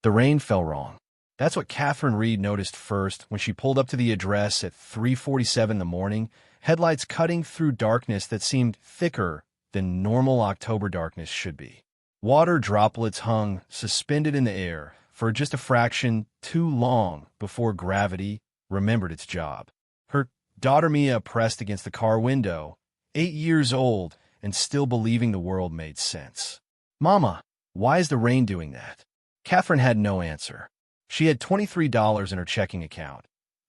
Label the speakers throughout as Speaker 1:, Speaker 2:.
Speaker 1: The rain fell wrong. That's what Catherine Reed noticed first when she pulled up to the address at 3:47 in the morning, headlights cutting through darkness that seemed thicker than normal October darkness should be. Water droplets hung suspended in the air for just a fraction too long before gravity remembered its job. Her daughter Mia pressed against the car window, 8 years old and still believing the world made sense. "Mama, why is the rain doing that?" Catherine had no answer. She had $23 in her checking account,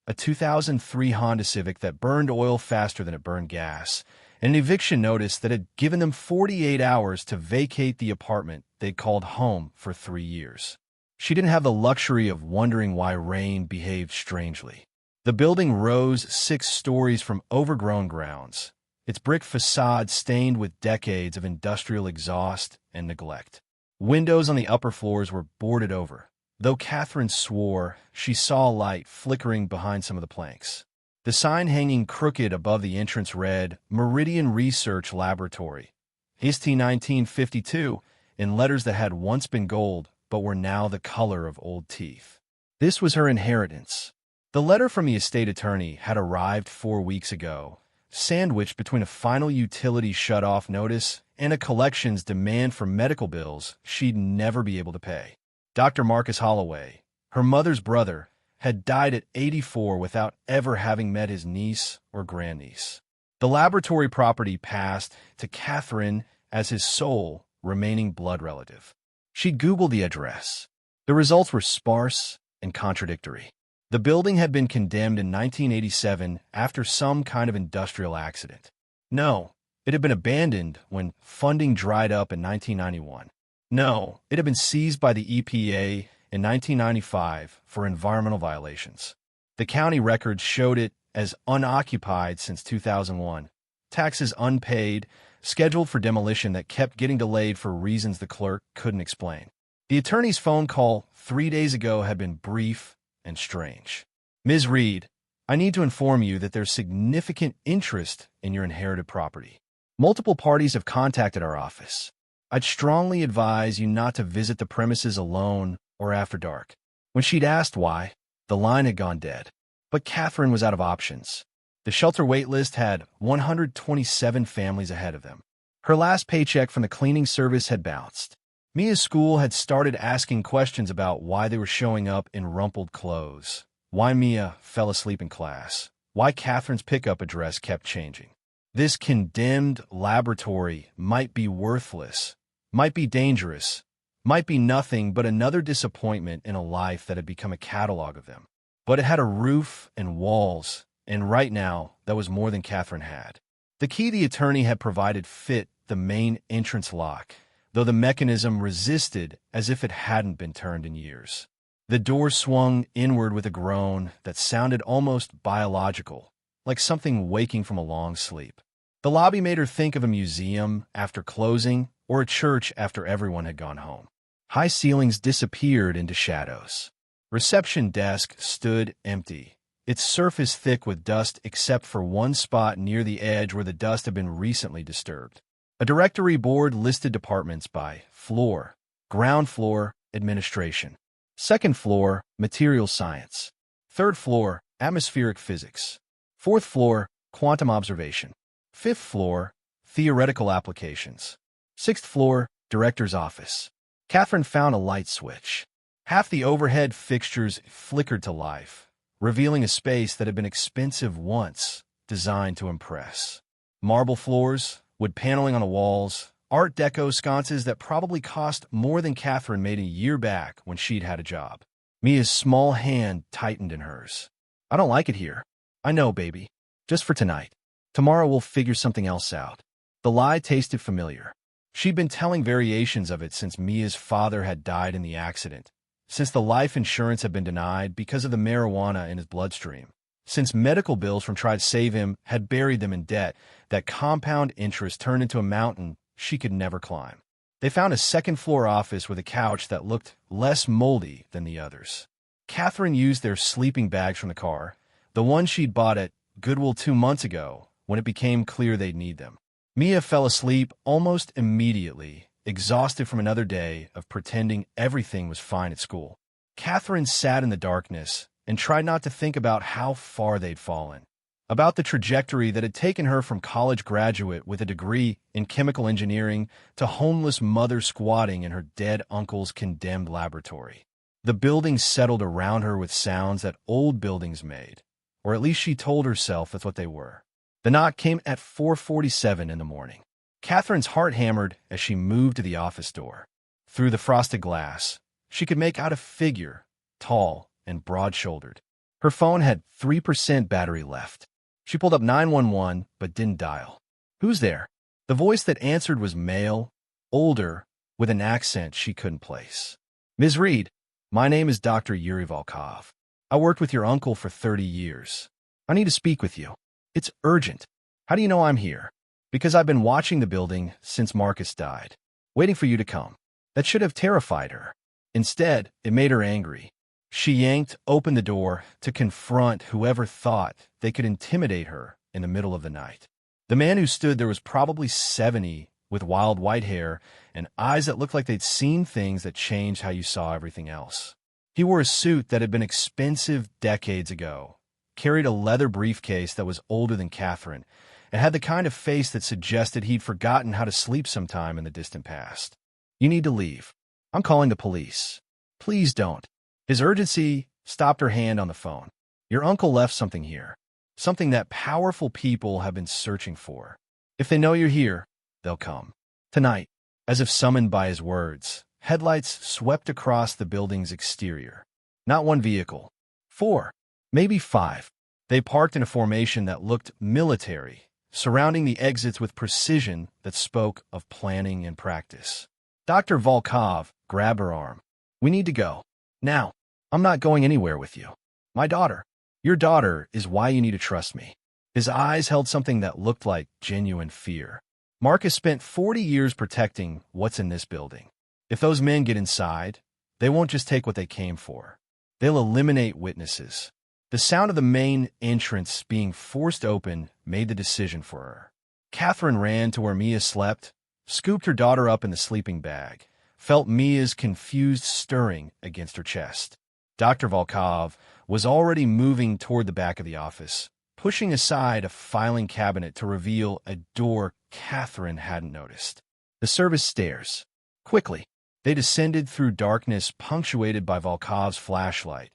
Speaker 1: a 2003 Honda Civic that burned oil faster than it burned gas, and an eviction notice that had given them 48 hours to vacate the apartment they'd called home for 3 years. She didn't have the luxury of wondering why rain behaved strangely. The building rose 6 stories from overgrown grounds, its brick facade stained with decades of industrial exhaust and neglect. Windows on the upper floors were boarded over, though Catherine swore she saw light flickering behind some of the planks. The sign hanging crooked above the entrance read, "Meridian Research Laboratory, HST 1952, in letters that had once been gold but were now the color of old teeth. This was her inheritance. The letter from the estate attorney had arrived 4 weeks ago, sandwiched between a final utility shut-off notice and a collections demand for medical bills she'd never be able to pay. Dr. Marcus Holloway, her mother's brother, had died at 84 without ever having met his niece or grandniece. The laboratory property passed to Catherine as his sole remaining blood relative. She Googled the address. The results were sparse and contradictory. The building had been condemned in 1987 after some kind of industrial accident. No, it had been abandoned when funding dried up in 1991. No, it had been seized by the EPA in 1995 for environmental violations. The county records showed it as unoccupied since 2001, taxes unpaid, scheduled for demolition that kept getting delayed for reasons the clerk couldn't explain. The attorney's phone call 3 days ago had been brief and strange. "Ms. Reed, I need to inform you that there's significant interest in your inherited property. Multiple parties have contacted our office. I'd strongly advise you not to visit the premises alone or after dark." When she'd asked why, the line had gone dead. But Catherine was out of options. The shelter wait list had 127 families ahead of them. Her last paycheck from the cleaning service had bounced. Mia's school had started asking questions about why they were showing up in rumpled clothes, why Mia fell asleep in class, why Catherine's pickup address kept changing. This condemned laboratory might be worthless, might be dangerous, might be nothing but another disappointment in a life that had become a catalog of them. But it had a roof and walls, and right now, that was more than Catherine had. The key the attorney had provided fit the main entrance lock, though the mechanism resisted as if it hadn't been turned in years. The door swung inward with a groan that sounded almost biological, like something waking from a long sleep. The lobby made her think of a museum after closing or a church after everyone had gone home. High ceilings disappeared into shadows. Reception desk stood empty, its surface thick with dust except for one spot near the edge where the dust had been recently disturbed. A directory board listed departments by floor: ground floor, administration; second floor, materials science; third floor, atmospheric physics; fourth floor, quantum observation; fifth floor, theoretical applications; sixth floor, director's office. Catherine found a light switch. Half the overhead fixtures flickered to life, revealing a space that had been expensive once, designed to impress. Marble floors, wood paneling on the walls, Art Deco sconces that probably cost more than Catherine made a year back when she'd had a job. Mia's small hand tightened in hers. "I don't like it here." "I know, baby. Just for tonight. Tomorrow we'll figure something else out." The lie tasted familiar. She'd been telling variations of it since Mia's father had died in the accident, since the life insurance had been denied because of the marijuana in his bloodstream, since medical bills from trying to save him had buried them in debt that compound interest turned into a mountain she could never climb. They found a second-floor office with a couch that looked less moldy than the others. Catherine used their sleeping bags from the car, the ones she'd bought at Goodwill 2 months ago when it became clear they'd need them. Mia fell asleep almost immediately, exhausted from another day of pretending everything was fine at school. Catherine sat in the darkness and tried not to think about how far they'd fallen, about the trajectory that had taken her from college graduate with a degree in chemical engineering to homeless mother squatting in her dead uncle's condemned laboratory. The buildings settled around her with sounds that old buildings made, or at least she told herself that's what they were. The knock came at 4:47 in the morning. Catherine's heart hammered as she moved to the office door. Through the frosted glass, she could make out a figure, tall and broad-shouldered. Her phone had 3% battery left. She pulled up 911, but didn't dial. "Who's there?" The voice that answered was male, older, with an accent she couldn't place. "Ms. Reed, my name is Dr. Yuri Volkov. I worked with your uncle for 30 years. I need to speak with you. It's urgent. How do you know I'm here?" "Because I've been watching the building since Marcus died, waiting for you to come." That should have terrified her. Instead, it made her angry. She yanked open the door to confront whoever thought they could intimidate her in the middle of the night. The man who stood there was probably 70, with wild white hair and eyes that looked like they'd seen things that changed how you saw everything else. He wore a suit that had been expensive decades ago, carried a leather briefcase that was older than Catherine, and had the kind of face that suggested he'd forgotten how to sleep sometime in the distant past. "You need to leave. I'm calling the police." "Please don't." His urgency stopped her hand on the phone. "Your uncle left something here, something that powerful people have been searching for. If they know you're here, they'll come." Tonight, as if summoned by his words, headlights swept across the building's exterior. Not one vehicle. 4, maybe 5. They parked in a formation that looked military, surrounding the exits with precision that spoke of planning and practice. Dr. Volkov grabbed her arm. "We need to go. Now. I'm not going anywhere with you. My daughter. Your daughter is why you need to trust me." His eyes held something that looked like genuine fear. Marcus spent 40 years protecting what's in this building. If those men get inside, they won't just take what they came for. They'll eliminate witnesses. The sound of the main entrance being forced open made the decision for her. Catherine ran to where Mia slept, scooped her daughter up in the sleeping bag, felt Mia's confused stirring against her chest. Dr. Volkov was already moving toward the back of the office, pushing aside a filing cabinet to reveal a door Catherine hadn't noticed. The service stairs. Quickly, they descended through darkness punctuated by Volkov's flashlight.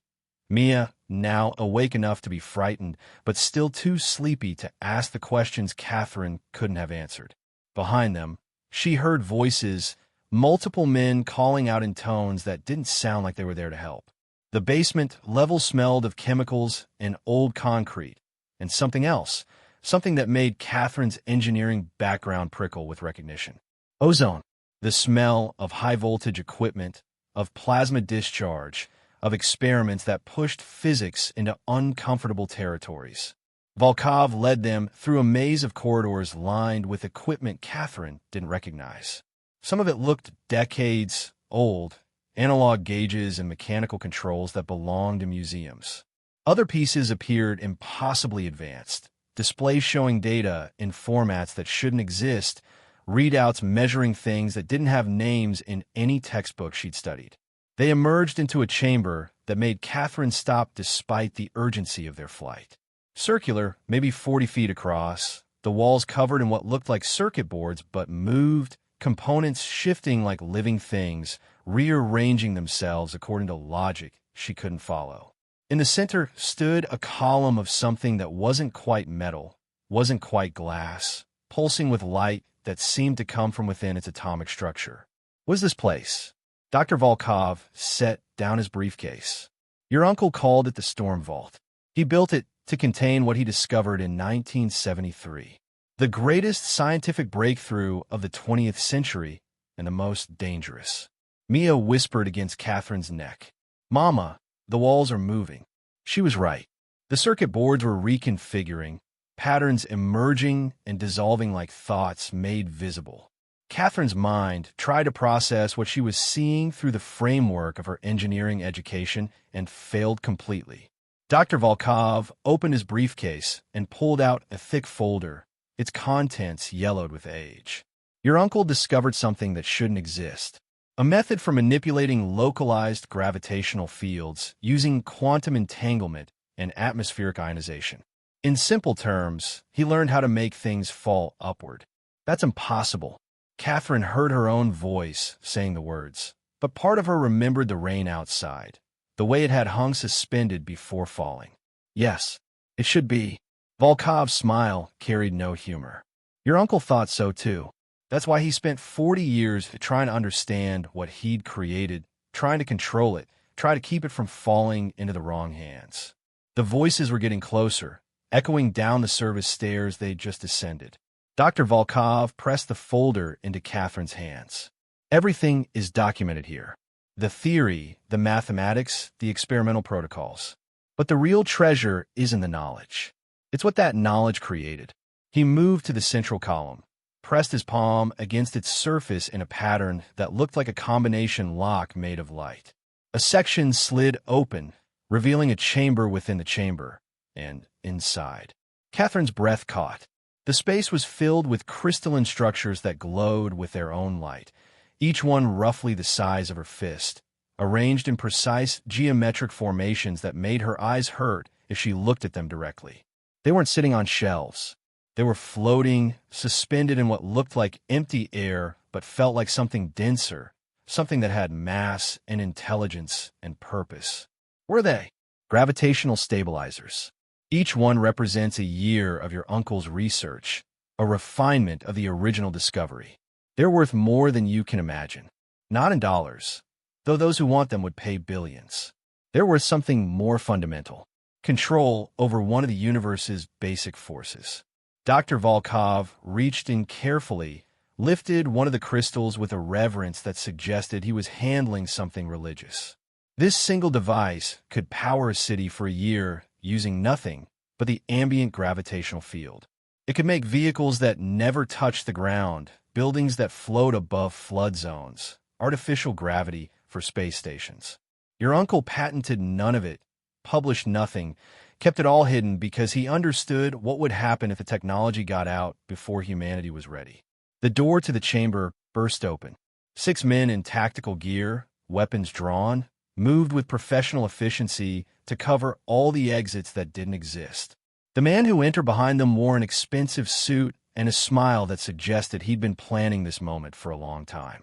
Speaker 1: Mia, now awake enough to be frightened, but still too sleepy to ask the questions Catherine couldn't have answered. Behind them, she heard voices, multiple men calling out in tones that didn't sound like they were there to help. The basement level smelled of chemicals and old concrete, and something else, something that made Catherine's engineering background prickle with recognition. Ozone, the smell of high-voltage equipment, of plasma discharge, of experiments that pushed physics into uncomfortable territories. Volkov led them through a maze of corridors lined with equipment Catherine didn't recognize. Some of it looked decades old, analog gauges and mechanical controls that belonged to museums. Other pieces appeared impossibly advanced, displays showing data in formats that shouldn't exist, readouts measuring things that didn't have names in any textbook she'd studied. They emerged into a chamber that made Catherine stop despite the urgency of their flight. Circular, maybe 40 feet across, the walls covered in what looked like circuit boards but moved, components shifting like living things, rearranging themselves according to logic she couldn't follow. In the center stood a column of something that wasn't quite metal, wasn't quite glass, pulsing with light that seemed to come from within its atomic structure. "What is this place?" Dr. Volkov set down his briefcase. "Your uncle called it the Storm Vault. He built it to contain what he discovered in 1973. The greatest scientific breakthrough of the 20th century and the most dangerous." Mia whispered against Catherine's neck. "Mama, the walls are moving." She was right. The circuit boards were reconfiguring, patterns emerging and dissolving like thoughts made visible. Catherine's mind tried to process what she was seeing through the framework of her engineering education and failed completely. Dr. Volkov opened his briefcase and pulled out a thick folder, its contents yellowed with age. "Your uncle discovered something that shouldn't exist. a method for manipulating localized gravitational fields using quantum entanglement and atmospheric ionization. In simple terms, he learned how to make things fall upward. That's impossible. Catherine heard her own voice saying the words, but part of her remembered the rain outside, the way it had hung suspended before falling. Yes, it should be. Volkov's smile carried no humor. Your uncle thought so too. That's why he spent 40 years trying to understand what he'd created, trying to control it, try to keep it from falling into the wrong hands. The voices were getting closer, echoing down the service stairs they'd just ascended. Dr. Volkov pressed the folder into Catherine's hands. Everything is documented here. The theory, the mathematics, the experimental protocols. But the real treasure isn't the knowledge. It's what that knowledge created. He moved to the central column, pressed his palm against its surface in a pattern that looked like a combination lock made of light. A section slid open, revealing a chamber within the chamber, and inside. Catherine's breath caught. The space was filled with crystalline structures that glowed with their own light, each one roughly the size of her fist, arranged in precise geometric formations that made her eyes hurt if she looked at them directly. They weren't sitting on shelves. They were floating, suspended in what looked like empty air but felt like something denser, something that had mass and intelligence and purpose. Were they? Gravitational stabilizers. Each one represents a year of your uncle's research, a refinement of the original discovery. They're worth more than you can imagine. Not in dollars, though those who want them would pay billions. They're worth something more fundamental. Control over one of the universe's basic forces. Dr. Volkov reached in carefully, lifted one of the crystals with a reverence that suggested he was handling something religious. This single device could power a city for a year using nothing but the ambient gravitational field. It could make vehicles that never touch the ground, buildings that float above flood zones, artificial gravity for space stations. Your uncle patented none of it, published nothing, kept it all hidden because he understood what would happen if the technology got out before humanity was ready. The door to the chamber burst open. 6 men in tactical gear, weapons drawn, moved with professional efficiency to cover all the exits that didn't exist. The man who entered behind them wore an expensive suit and a smile that suggested he'd been planning this moment for a long time.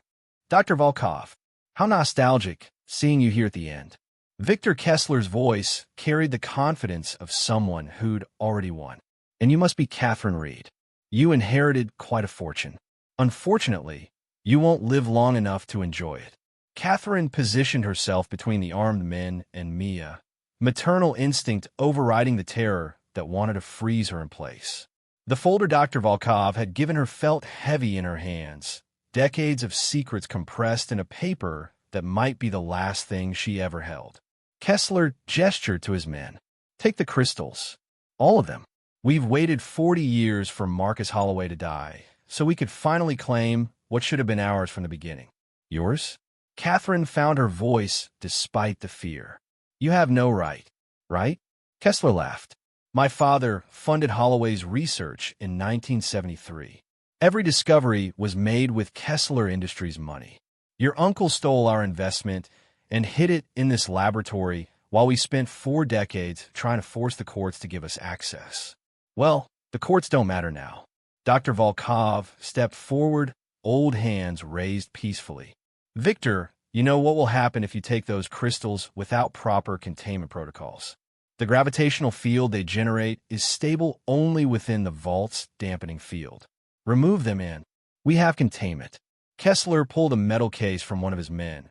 Speaker 1: Dr. Volkov, how nostalgic seeing you here at the end. Victor Kessler's voice carried the confidence of someone who'd already won. And you must be Catherine Reed. You inherited quite a fortune. Unfortunately, you won't live long enough to enjoy it. Catherine positioned herself between the armed men and Mia, maternal instinct overriding the terror that wanted to freeze her in place. The folder Dr. Volkov had given her felt heavy in her hands, decades of secrets compressed in a paper that might be the last thing she ever held. Kessler gestured to his men. Take the crystals. All of them. We've waited 40 years for Marcus Holloway to die, so we could finally claim what should have been ours from the beginning. Yours? Catherine found her voice despite the fear. You have no right, right? Kessler laughed. My father funded Holloway's research in 1973. Every discovery was made with Kessler Industries' money. Your uncle stole our investment and hid it in this laboratory while we spent 4 decades trying to force the courts to give us access. Well, the courts don't matter now. Dr. Volkov stepped forward, old hands raised peacefully. Victor, you know what will happen if you take those crystals without proper containment protocols. The gravitational field they generate is stable only within the vault's dampening field. Remove them in. We have containment. Kessler pulled a metal case from one of his men,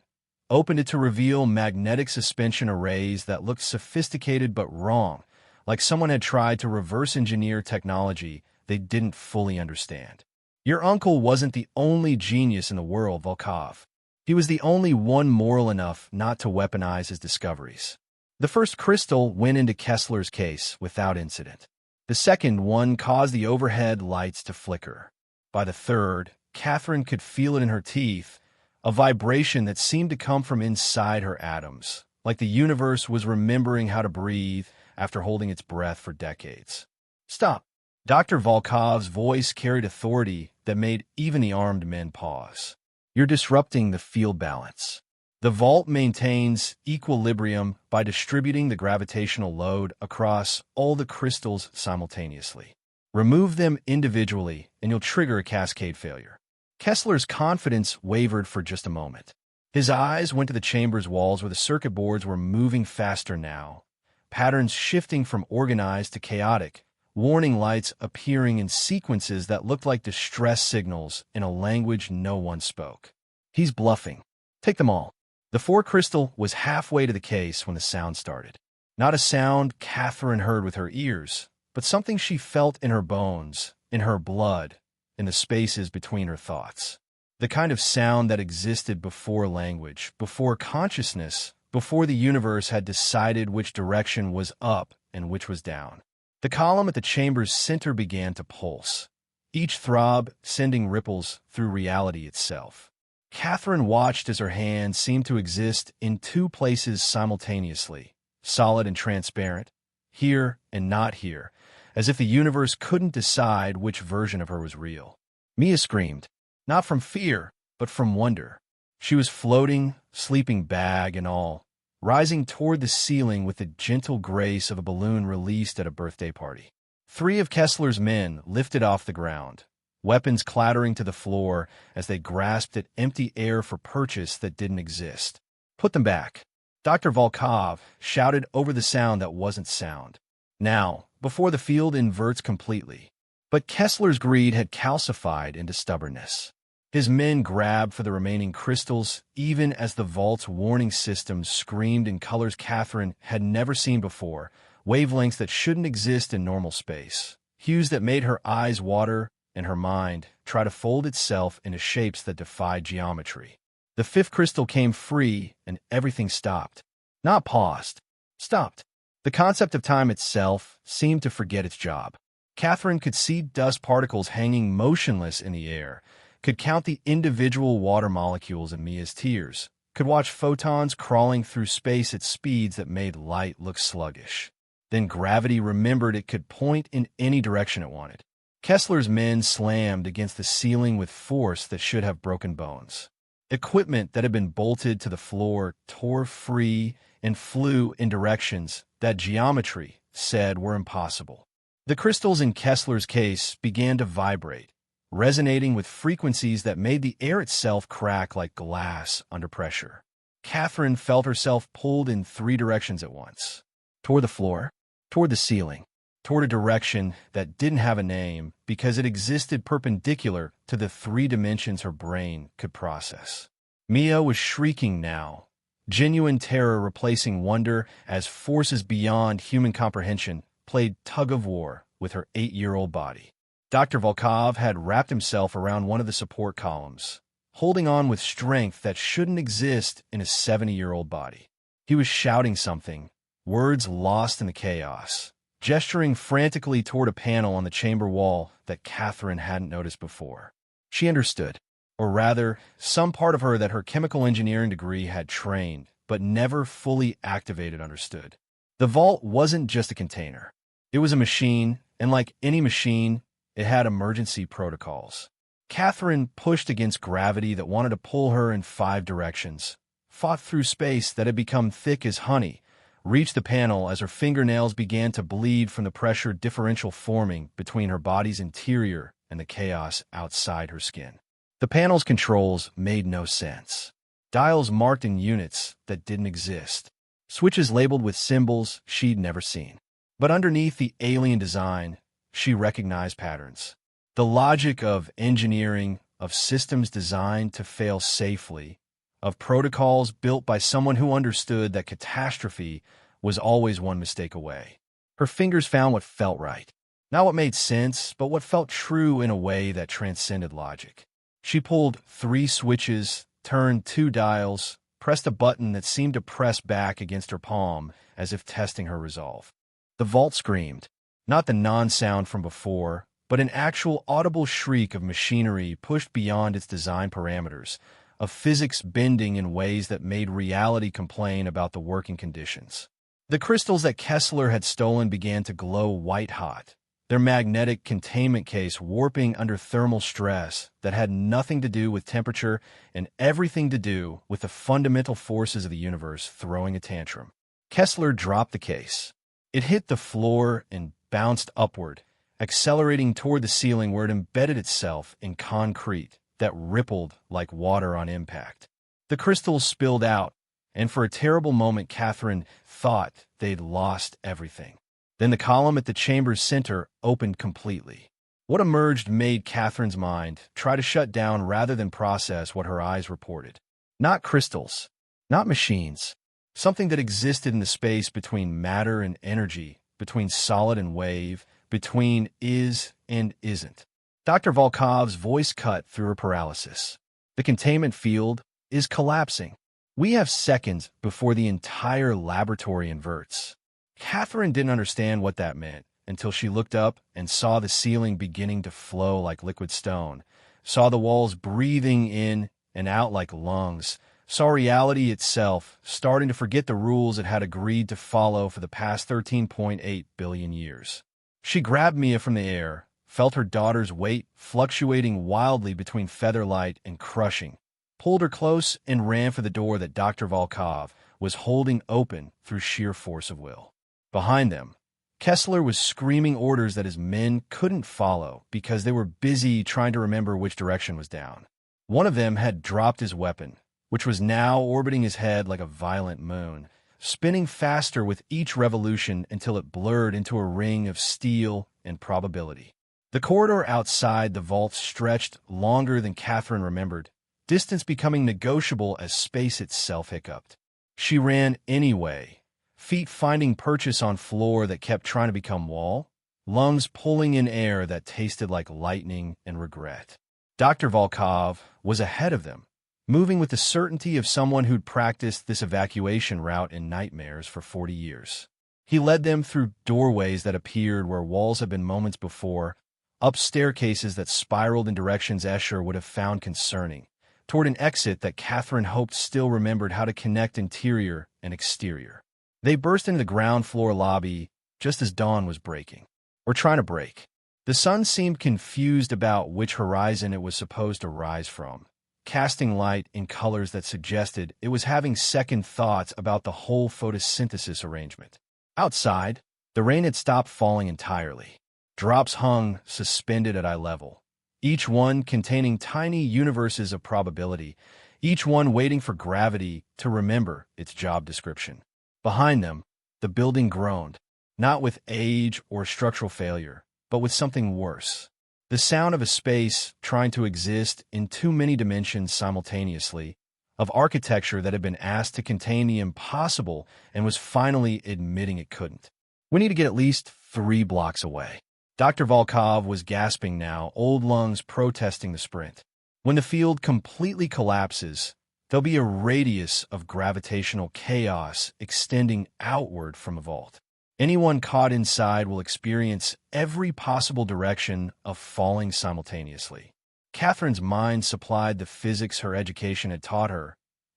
Speaker 1: opened it to reveal magnetic suspension arrays that looked sophisticated but wrong, like someone had tried to reverse engineer technology they didn't fully understand. Your uncle wasn't the only genius in the world, Volkov. He was the only one moral enough not to weaponize his discoveries. The first crystal went into Kessler's case without incident. The second one caused the overhead lights to flicker. By the third, Catherine could feel it in her teeth, a vibration that seemed to come from inside her atoms, like the universe was remembering how to breathe after holding its breath for decades. Stop. Dr. Volkov's voice carried authority that made even the armed men pause. You're disrupting the field balance. The vault maintains equilibrium by distributing the gravitational load across all the crystals simultaneously. Remove them individually, and you'll trigger a cascade failure. Kessler's confidence wavered for just a moment. His eyes went to the chamber's walls where the circuit boards were moving faster now, patterns shifting from organized to chaotic, warning lights appearing in sequences that looked like distress signals in a language no one spoke. He's bluffing. Take them all. The 4 crystal was halfway to the case when the sound started. Not a sound Catherine heard with her ears, but something she felt in her bones, in her blood, in the spaces between her thoughts. The kind of sound that existed before language, before consciousness, before the universe had decided which direction was up and which was down. The column at the chamber's center began to pulse, each throb sending ripples through reality itself. Catherine watched as her hand seemed to exist in 2 places simultaneously, solid and transparent, here and not here, as if the universe couldn't decide which version of her was real. Mia screamed, not from fear, but from wonder. She was floating, sleeping bag and all, rising toward the ceiling with the gentle grace of a balloon released at a birthday party. 3 of Kessler's men lifted off the ground, weapons clattering to the floor as they grasped at empty air for purchase that didn't exist. Put them back. Dr. Volkov shouted over the sound that wasn't sound. Now, before the field inverts completely. But Kessler's greed had calcified into stubbornness. His men grabbed for the remaining crystals, even as the vault's warning system screamed in colors Catherine had never seen before, wavelengths that shouldn't exist in normal space, hues that made her eyes water and her mind try to fold itself into shapes that defied geometry. The 5th crystal came free, and everything stopped. Not paused. Stopped. The concept of time itself seemed to forget its job. Catherine could see dust particles hanging motionless in the air, could count the individual water molecules in Mia's tears, could watch photons crawling through space at speeds that made light look sluggish. Then gravity remembered it could point in any direction it wanted. Kessler's men slammed against the ceiling with force that should have broken bones. Equipment that had been bolted to the floor tore free and flew in directions that geometry said were impossible. The crystals in Kessler's case began to vibrate, resonating with frequencies that made the air itself crack like glass under pressure. Catherine felt herself pulled in 3 directions at once. Toward the floor, toward the ceiling, toward a direction that didn't have a name because it existed perpendicular to the 3 dimensions her brain could process. Mia was shrieking now, genuine terror replacing wonder as forces beyond human comprehension played tug-of-war with her 8-year-old body. Dr. Volkov had wrapped himself around one of the support columns, holding on with strength that shouldn't exist in a 70-year-old body. He was shouting something, words lost in the chaos, gesturing frantically toward a panel on the chamber wall that Catherine hadn't noticed before. She understood, or rather, some part of her that her chemical engineering degree had trained, but never fully activated understood. The vault wasn't just a container. It was a machine, and like any machine, it had emergency protocols. Catherine pushed against gravity that wanted to pull her in 5 directions, fought through space that had become thick as honey, reached the panel as her fingernails began to bleed from the pressure differential forming between her body's interior and the chaos outside her skin. The panel's controls made no sense. Dials marked in units that didn't exist. Switches labeled with symbols she'd never seen. But underneath the alien design, she recognized patterns. The logic of engineering, of systems designed to fail safely, of protocols built by someone who understood that catastrophe was always one mistake away. Her fingers found what felt right. Not what made sense, but what felt true in a way that transcended logic. She pulled 3 switches, turned 2 dials, pressed a button that seemed to press back against her palm as if testing her resolve. The vault screamed, not the non-sound from before, but an actual audible shriek of machinery pushed beyond its design parameters, of physics bending in ways that made reality complain about the working conditions. The crystals that Kessler had stolen began to glow white-hot, their magnetic containment case warping under thermal stress that had nothing to do with temperature and everything to do with the fundamental forces of the universe throwing a tantrum. Kessler dropped the case. It hit the floor and bounced upward, accelerating toward the ceiling where it embedded itself in concrete that rippled like water on impact. The crystals spilled out, and for a terrible moment Catherine thought they'd lost everything. Then the column at the chamber's center opened completely. What emerged made Catherine's mind try to shut down rather than process what her eyes reported. Not crystals, not machines, something that existed in the space between matter and energy, between solid and wave, between is and isn't. Dr. Volkov's voice cut through her paralysis. The containment field is collapsing. We have seconds before the entire laboratory inverts. Catherine didn't understand what that meant until she looked up and saw the ceiling beginning to flow like liquid stone, saw the walls breathing in and out like lungs, saw reality itself starting to forget the rules it had agreed to follow for the past 13.8 billion years. She grabbed Mia from the air, felt her daughter's weight fluctuating wildly between featherlight and crushing, pulled her close and ran for the door that Dr. Volkov was holding open through sheer force of will. Behind them, Kessler was screaming orders that his men couldn't follow because they were busy trying to remember which direction was down. One of them had dropped his weapon, which was now orbiting his head like a violent moon, spinning faster with each revolution until it blurred into a ring of steel and probability. The corridor outside the vault stretched longer than Catherine remembered, distance becoming negotiable as space itself hiccuped. She ran anyway, feet finding purchase on floor that kept trying to become wall, lungs pulling in air that tasted like lightning and regret. Dr. Volkov was ahead of them, moving with the certainty of someone who'd practiced this evacuation route in nightmares for 40 years. He led them through doorways that appeared where walls had been moments before, up staircases that spiraled in directions Escher would have found concerning, toward an exit that Catherine hoped still remembered how to connect interior and exterior. They burst into the ground floor lobby just as dawn was breaking, or trying to break. The sun seemed confused about which horizon it was supposed to rise from, casting light in colors that suggested it was having second thoughts about the whole photosynthesis arrangement. Outside, the rain had stopped falling entirely. Drops hung suspended at eye level, each one containing tiny universes of probability, each one waiting for gravity to remember its job description. Behind them, the building groaned, not with age or structural failure, but with something worse. The sound of a space trying to exist in too many dimensions simultaneously, of architecture that had been asked to contain the impossible and was finally admitting it couldn't. We need to get at least 3 blocks away. Dr. Volkov was gasping now, old lungs protesting the sprint. When the field completely collapses, there'll be a radius of gravitational chaos extending outward from the vault. Anyone caught inside will experience every possible direction of falling simultaneously. Catherine's mind supplied the physics her education had taught her,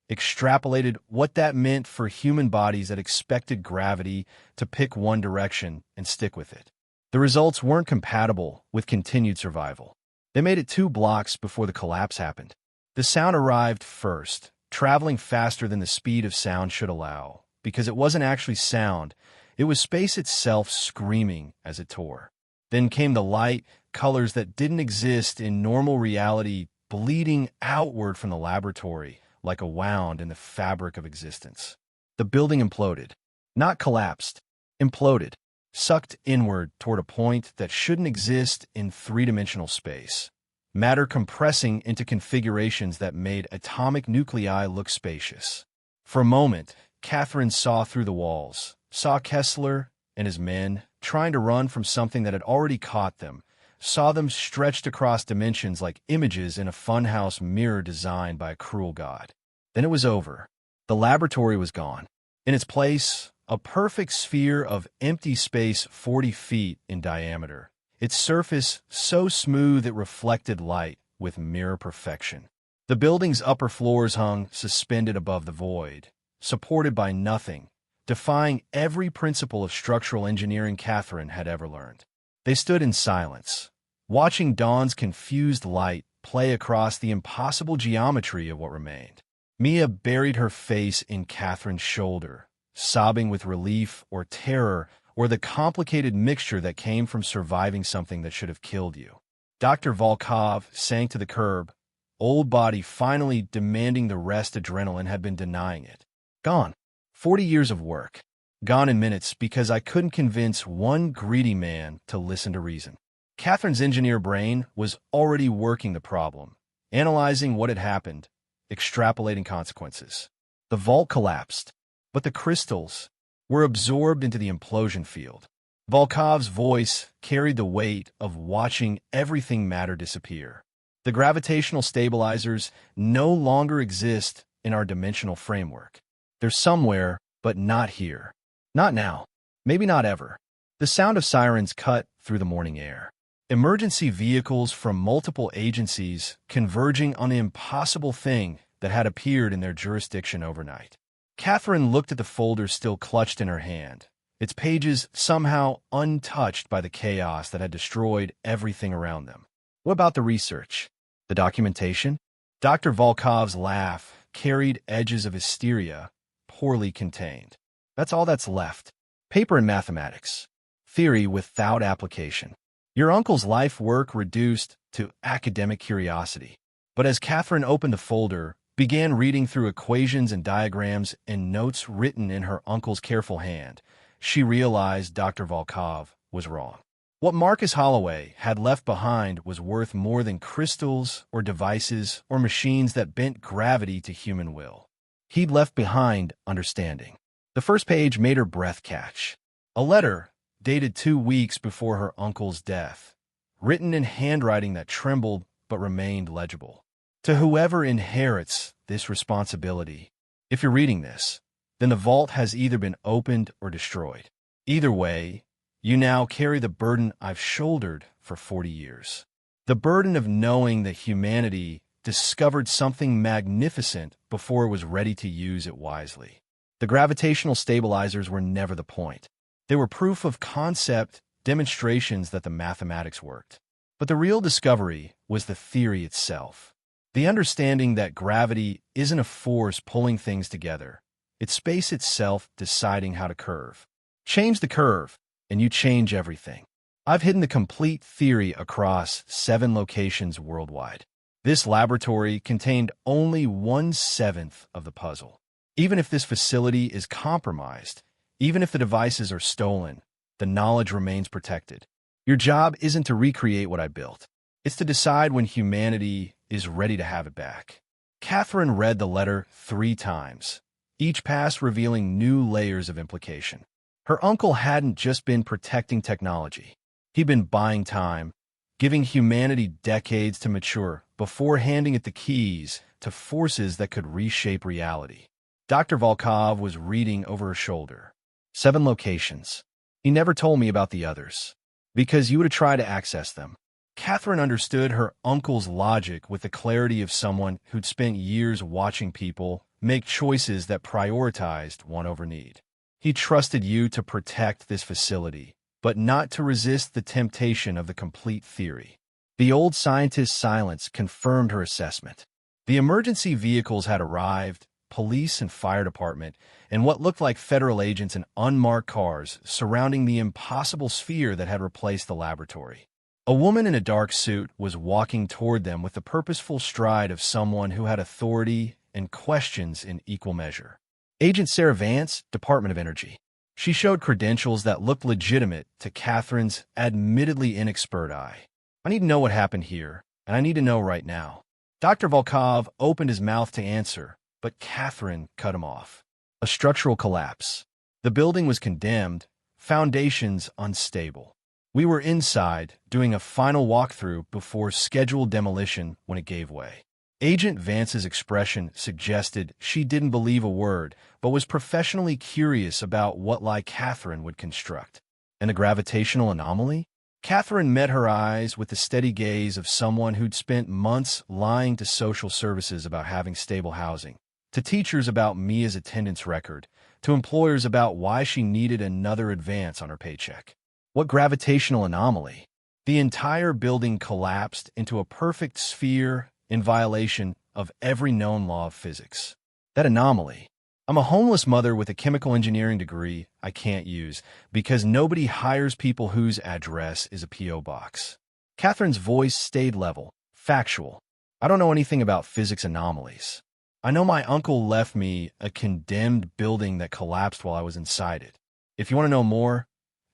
Speaker 1: extrapolated what that meant for human bodies that expected gravity to pick one direction and stick with it. The results weren't compatible with continued survival. They made it 2 blocks before the collapse happened. The sound arrived first, traveling faster than the speed of sound should allow, because it wasn't actually sound, it was space itself screaming as it tore. Then came the light, colors that didn't exist in normal reality, bleeding outward from the laboratory like a wound in the fabric of existence. The building imploded. Not collapsed, imploded, sucked inward toward a point that shouldn't exist in 3-dimensional space. Matter compressing into configurations that made atomic nuclei look spacious. For a moment, Catherine saw through the walls, saw Kessler and his men trying to run from something that had already caught them, saw them stretched across dimensions like images in a funhouse mirror designed by a cruel god. Then it was over. The laboratory was gone. In its place, a perfect sphere of empty space 40 feet in diameter, its surface so smooth it reflected light with mirror perfection. The building's upper floors hung suspended above the void, supported by nothing, defying every principle of structural engineering Catherine had ever learned. They stood in silence, watching dawn's confused light play across the impossible geometry of what remained. Mia buried her face in Catherine's shoulder, sobbing with relief or terror or the complicated mixture that came from surviving something that should have killed you. Dr. Volkov sank to the curb, old body finally demanding the rest adrenaline had been denying it. Gone. 40 years of work. Gone in minutes because I couldn't convince one greedy man to listen to reason. Catherine's engineer brain was already working the problem, analyzing what had happened, extrapolating consequences. The vault collapsed, but the crystals were absorbed into the implosion field. Volkov's voice carried the weight of watching everything matter disappear. The gravitational stabilizers no longer exist in our dimensional framework. They're somewhere, but not here. Not now. Maybe not ever. The sound of sirens cut through the morning air. Emergency vehicles from multiple agencies converging on the impossible thing that had appeared in their jurisdiction overnight. Catherine looked at the folder still clutched in her hand, its pages somehow untouched by the chaos that had destroyed everything around them. What about the research? The documentation? Dr. Volkov's laugh carried edges of hysteria, poorly contained. That's all that's left. Paper and mathematics. Theory without application. Your uncle's life work reduced to academic curiosity. But as Catherine opened the folder, began reading through equations and diagrams and notes written in her uncle's careful hand, she realized Dr. Volkov was wrong. What Marcus Holloway had left behind was worth more than crystals or devices or machines that bent gravity to human will. He'd left behind understanding. The first page made her breath catch. A letter dated 2 weeks before her uncle's death, written in handwriting that trembled but remained legible. To whoever inherits this responsibility, if you're reading this, then the vault has either been opened or destroyed. Either way, you now carry the burden I've shouldered for 40 years. The burden of knowing that humanity discovered something magnificent before it was ready to use it wisely. The gravitational stabilizers were never the point. They were proof of concept, demonstrations that the mathematics worked. But the real discovery was the theory itself. The understanding that gravity isn't a force pulling things together. It's space itself deciding how to curve. Change the curve, and you change everything. I've hidden the complete theory across 7 locations worldwide. This laboratory contained only 1/7 of the puzzle. Even if this facility is compromised, even if the devices are stolen, the knowledge remains protected. Your job isn't to recreate what I built. It's to decide when humanity is ready to have it back. Catherine read the letter 3 times, each pass revealing new layers of implication. Her uncle hadn't just been protecting technology. He'd been buying time, giving humanity decades to mature before handing it the keys to forces that could reshape reality. Dr. Volkov was reading over her shoulder. 7 locations. He never told me about the others, because you would have tried to access them. Catherine understood her uncle's logic with the clarity of someone who'd spent years watching people make choices that prioritized want over need. He trusted you to protect this facility, but not to resist the temptation of the complete theory. The old scientist's silence confirmed her assessment. The emergency vehicles had arrived, police and fire department, and what looked like federal agents in unmarked cars surrounding the impossible sphere that had replaced the laboratory. A woman in a dark suit was walking toward them with the purposeful stride of someone who had authority and questions in equal measure. Agent Sarah Vance, Department of Energy. She showed credentials that looked legitimate to Catherine's admittedly inexpert eye. I need to know what happened here, and I need to know right now. Dr. Volkov opened his mouth to answer, but Catherine cut him off. A structural collapse. The building was condemned, foundations unstable. We were inside, doing a final walkthrough before scheduled demolition when it gave way. Agent Vance's expression suggested she didn't believe a word, but was professionally curious about what lie Catherine would construct. And the gravitational anomaly? Catherine met her eyes with the steady gaze of someone who'd spent months lying to social services about having stable housing, to teachers about Mia's attendance record, to employers about why she needed another advance on her paycheck. What gravitational anomaly? The entire building collapsed into a perfect sphere in violation of every known law of physics. That anomaly. I'm a homeless mother with a chemical engineering degree I can't use because nobody hires people whose address is a P.O. box. Catherine's voice stayed level, factual. I don't know anything about physics anomalies. I know my uncle left me a condemned building that collapsed while I was inside it. If you want to know more,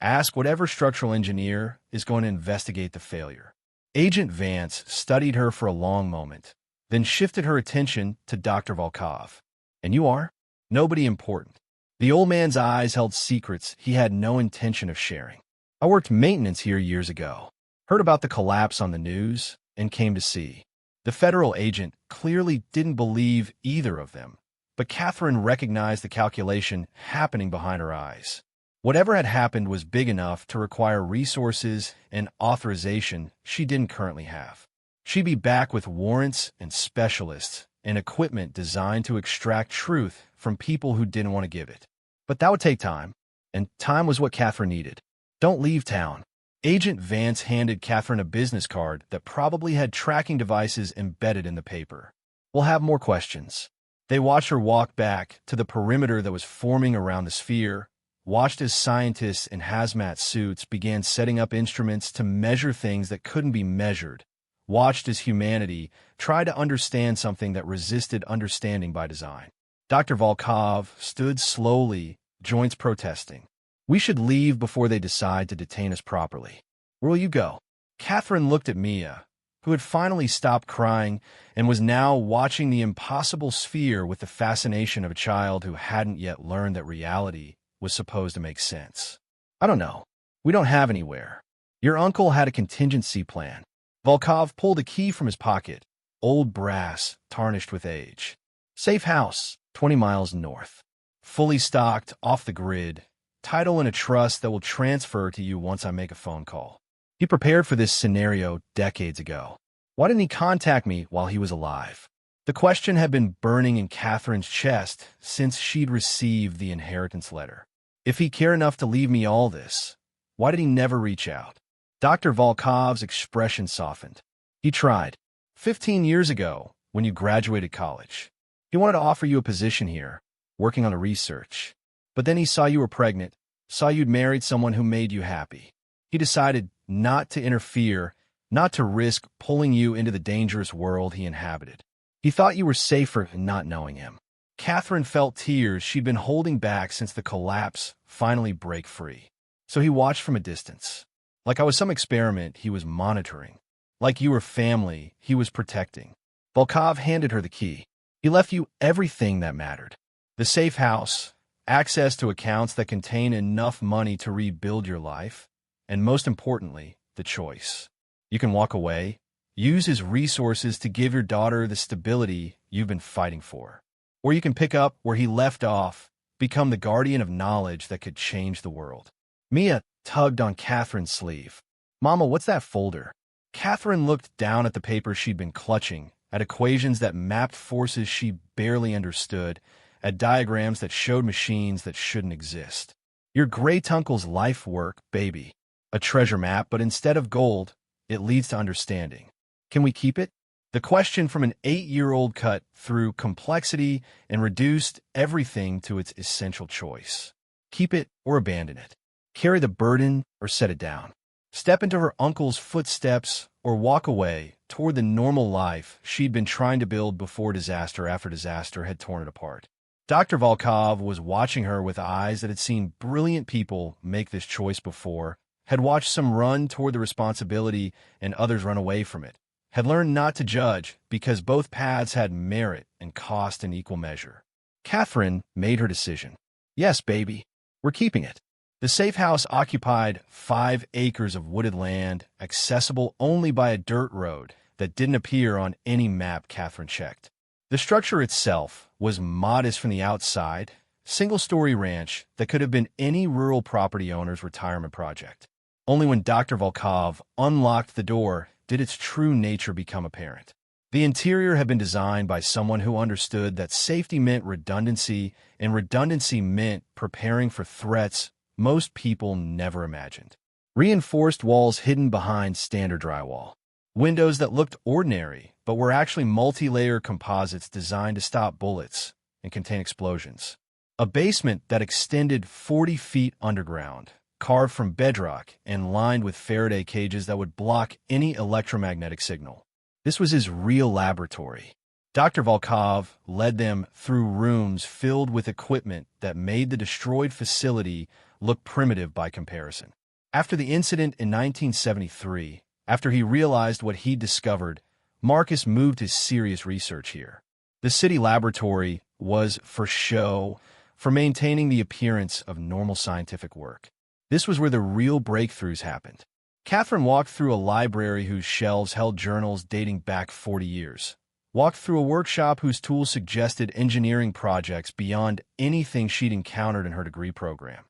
Speaker 1: ask whatever structural engineer is going to investigate the failure. Agent Vance studied her for a long moment, then shifted her attention to Dr. Volkov. And you are? Nobody important. The old man's eyes held secrets he had no intention of sharing. I worked maintenance here years ago, heard about the collapse on the news, and came to see. The federal agent clearly didn't believe either of them, but Catherine recognized the calculation happening behind her eyes. Whatever had happened was big enough to require resources and authorization she didn't currently have. She'd be back with warrants and specialists and equipment designed to extract truth from people who didn't want to give it. But that would take time, and time was what Catherine needed. Don't leave town. Agent Vance handed Catherine a business card that probably had tracking devices embedded in the paper. We'll have more questions. They watched her walk back to the perimeter that was forming around the sphere, watched as scientists in hazmat suits began setting up instruments to measure things that couldn't be measured, watched as humanity tried to understand something that resisted understanding by design. Dr. Volkov stood slowly, joints protesting. We should leave before they decide to detain us properly. Where will you go? Catherine looked at Mia, who had finally stopped crying and was now watching the impossible sphere with the fascination of a child who hadn't yet learned that reality was supposed to make sense. I don't know. We don't have anywhere. Your uncle had a contingency plan. Volkov pulled a key from his pocket, old brass, tarnished with age. Safe house, 20 miles north. Fully stocked, off the grid, title in a trust that will transfer to you once I make a phone call. He prepared for this scenario decades ago. Why didn't he contact me while he was alive? The question had been burning in Catherine's chest since she'd received the inheritance letter. If he cared enough to leave me all this, why did he never reach out? Dr. Volkov's expression softened. He tried. 15 years ago, when you graduated college. He wanted to offer you a position here, working on the research. But then he saw you were pregnant, saw you'd married someone who made you happy. He decided not to interfere, not to risk pulling you into the dangerous world he inhabited. He thought you were safer in not knowing him. Catherine felt tears she'd been holding back since the collapse finally break free. So he watched from a distance. Like I was some experiment he was monitoring. Like you were family he was protecting. Volkov handed her the key. He left you everything that mattered. The safe house, access to accounts that contain enough money to rebuild your life, and most importantly, the choice. You can walk away, use his resources to give your daughter the stability you've been fighting for. Or you can pick up where he left off, become the guardian of knowledge that could change the world. Mia tugged on Catherine's sleeve. Mama, what's that folder? Catherine looked down at the paper she'd been clutching, at equations that mapped forces she barely understood, at diagrams that showed machines that shouldn't exist. Your great-uncle's life work, baby. A treasure map, but instead of gold, it leads to understanding. Can we keep it? The question from an 8-year-old cut through complexity and reduced everything to its essential choice. Keep it or abandon it. Carry the burden or set it down. Step into her uncle's footsteps or walk away toward the normal life she'd been trying to build before disaster after disaster had torn it apart. Dr. Volkov was watching her with eyes that had seen brilliant people make this choice before, had watched some run toward the responsibility and others run away from it, had learned not to judge because both paths had merit and cost in equal measure. Catherine made her decision. Yes, baby, we're keeping it. The safe house occupied 5 acres of wooded land, accessible only by a dirt road that didn't appear on any map Catherine checked. The structure itself was modest from the outside, single-story ranch that could have been any rural property owner's retirement project. Only when Dr. Volkov unlocked the door did its true nature become apparent. The interior had been designed by someone who understood that safety meant redundancy, and redundancy meant preparing for threats most people never imagined. Reinforced walls hidden behind standard drywall. Windows that looked ordinary, but were actually multi-layer composites designed to stop bullets and contain explosions. A basement that extended 40 feet underground, carved from bedrock and lined with Faraday cages that would block any electromagnetic signal. This was his real laboratory. Dr. Volkov led them through rooms filled with equipment that made the destroyed facility look primitive by comparison. After the incident in 1973, after he realized what he'd discovered, Marcus moved his serious research here. The city laboratory was for show, for maintaining the appearance of normal scientific work. This was where the real breakthroughs happened. Catherine walked through a library whose shelves held journals dating back 40 years. Walked through a workshop whose tools suggested engineering projects beyond anything she'd encountered in her degree program.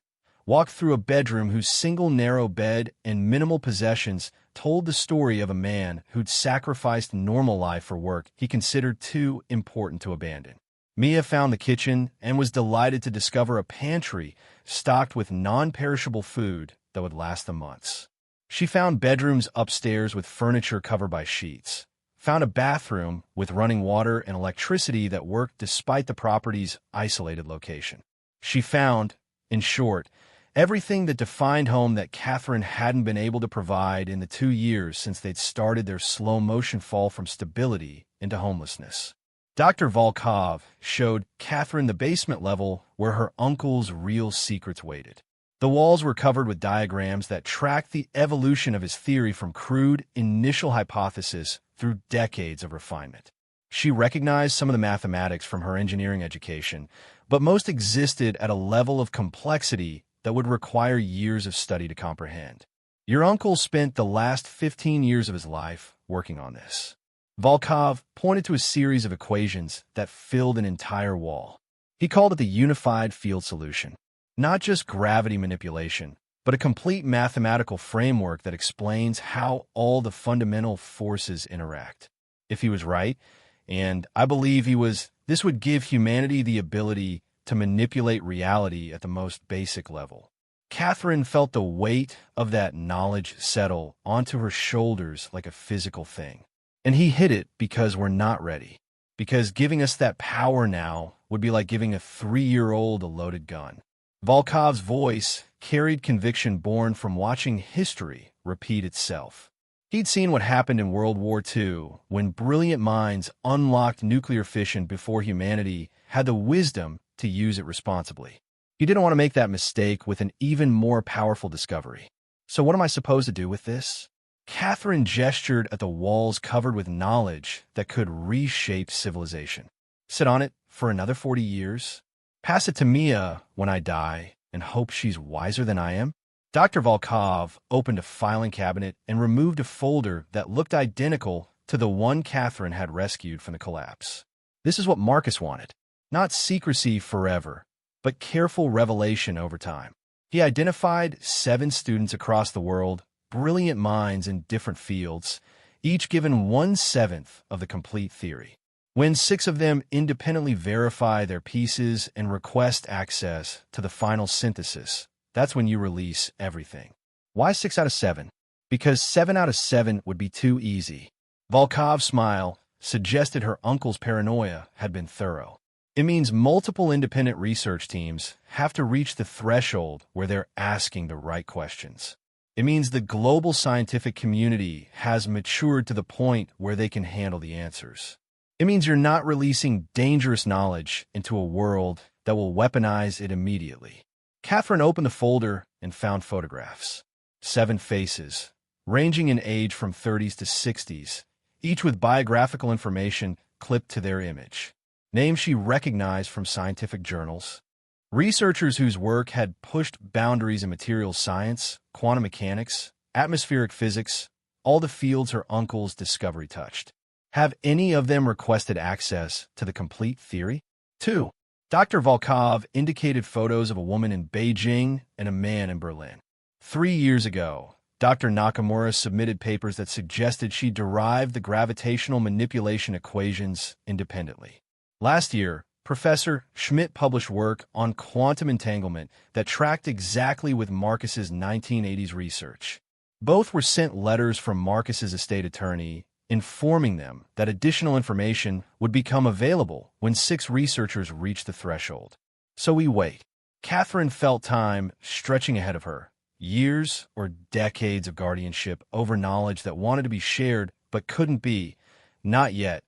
Speaker 1: Walked through a bedroom whose single narrow bed and minimal possessions told the story of a man who'd sacrificed normal life for work he considered too important to abandon. Mia found the kitchen and was delighted to discover a pantry stocked with non-perishable food that would last them months. She found bedrooms upstairs with furniture covered by sheets. Found a bathroom with running water and electricity that worked despite the property's isolated location. She found, in short, everything that defined home that Catherine hadn't been able to provide in the 2 years since they'd started their slow-motion fall from stability into homelessness. Dr. Volkov showed Catherine the basement level where her uncle's real secrets waited. The walls were covered with diagrams that tracked the evolution of his theory from crude initial hypothesis through decades of refinement. She recognized some of the mathematics from her engineering education, but most existed at a level of complexity that would require years of study to comprehend. Your uncle spent the last 15 years of his life working on this. Volkov pointed to a series of equations that filled an entire wall. He called it the unified field solution. Not just gravity manipulation, but a complete mathematical framework that explains how all the fundamental forces interact. If he was right, and I believe he was, this would give humanity the ability to manipulate reality at the most basic level. Catherine felt the weight of that knowledge settle onto her shoulders like a physical thing. And he hid it because we're not ready. Because giving us that power now would be like giving a 3-year-old a loaded gun. Volkov's voice carried conviction born from watching history repeat itself. He'd seen what happened in World War II when brilliant minds unlocked nuclear fission before humanity had the wisdom to use it responsibly. He didn't want to make that mistake with an even more powerful discovery. So what am I supposed to do with this? Catherine gestured at the walls covered with knowledge that could reshape civilization. Sit on it for another 40 years? Pass it to Mia when I die and hope she's wiser than I am? Dr. Volkov opened a filing cabinet and removed a folder that looked identical to the one Catherine had rescued from the collapse. This is what Marcus wanted. Not secrecy forever, but careful revelation over time. He identified 7 students across the world, brilliant minds in different fields, each given 1/7 of the complete theory. When 6 of them independently verify their pieces and request access to the final synthesis, that's when you release everything. Why 6 out of 7? Because 7 out of 7 would be too easy. Volkov's smile suggested her uncle's paranoia had been thorough. It means multiple independent research teams have to reach the threshold where they're asking the right questions. It means the global scientific community has matured to the point where they can handle the answers. It means you're not releasing dangerous knowledge into a world that will weaponize it immediately. Catherine opened the folder and found photographs. 7 faces, ranging in age from 30s to 60s, each with biographical information clipped to their image. Names she recognized from scientific journals. Researchers whose work had pushed boundaries in materials science, quantum mechanics, atmospheric physics, all the fields her uncle's discovery touched. Have any of them requested access to the complete theory? 2. Dr. Volkov indicated photos of a woman in Beijing and a man in Berlin. 3 years ago, Dr. Nakamura submitted papers that suggested she derived the gravitational manipulation equations independently. Last year, Professor Schmidt published work on quantum entanglement that tracked exactly with Marcus's 1980s research. Both were sent letters from Marcus's estate attorney informing them that additional information would become available when 6 researchers reached the threshold. So we wait. Catherine felt time stretching ahead of her. Years or decades of guardianship over knowledge that wanted to be shared but couldn't be. Not yet.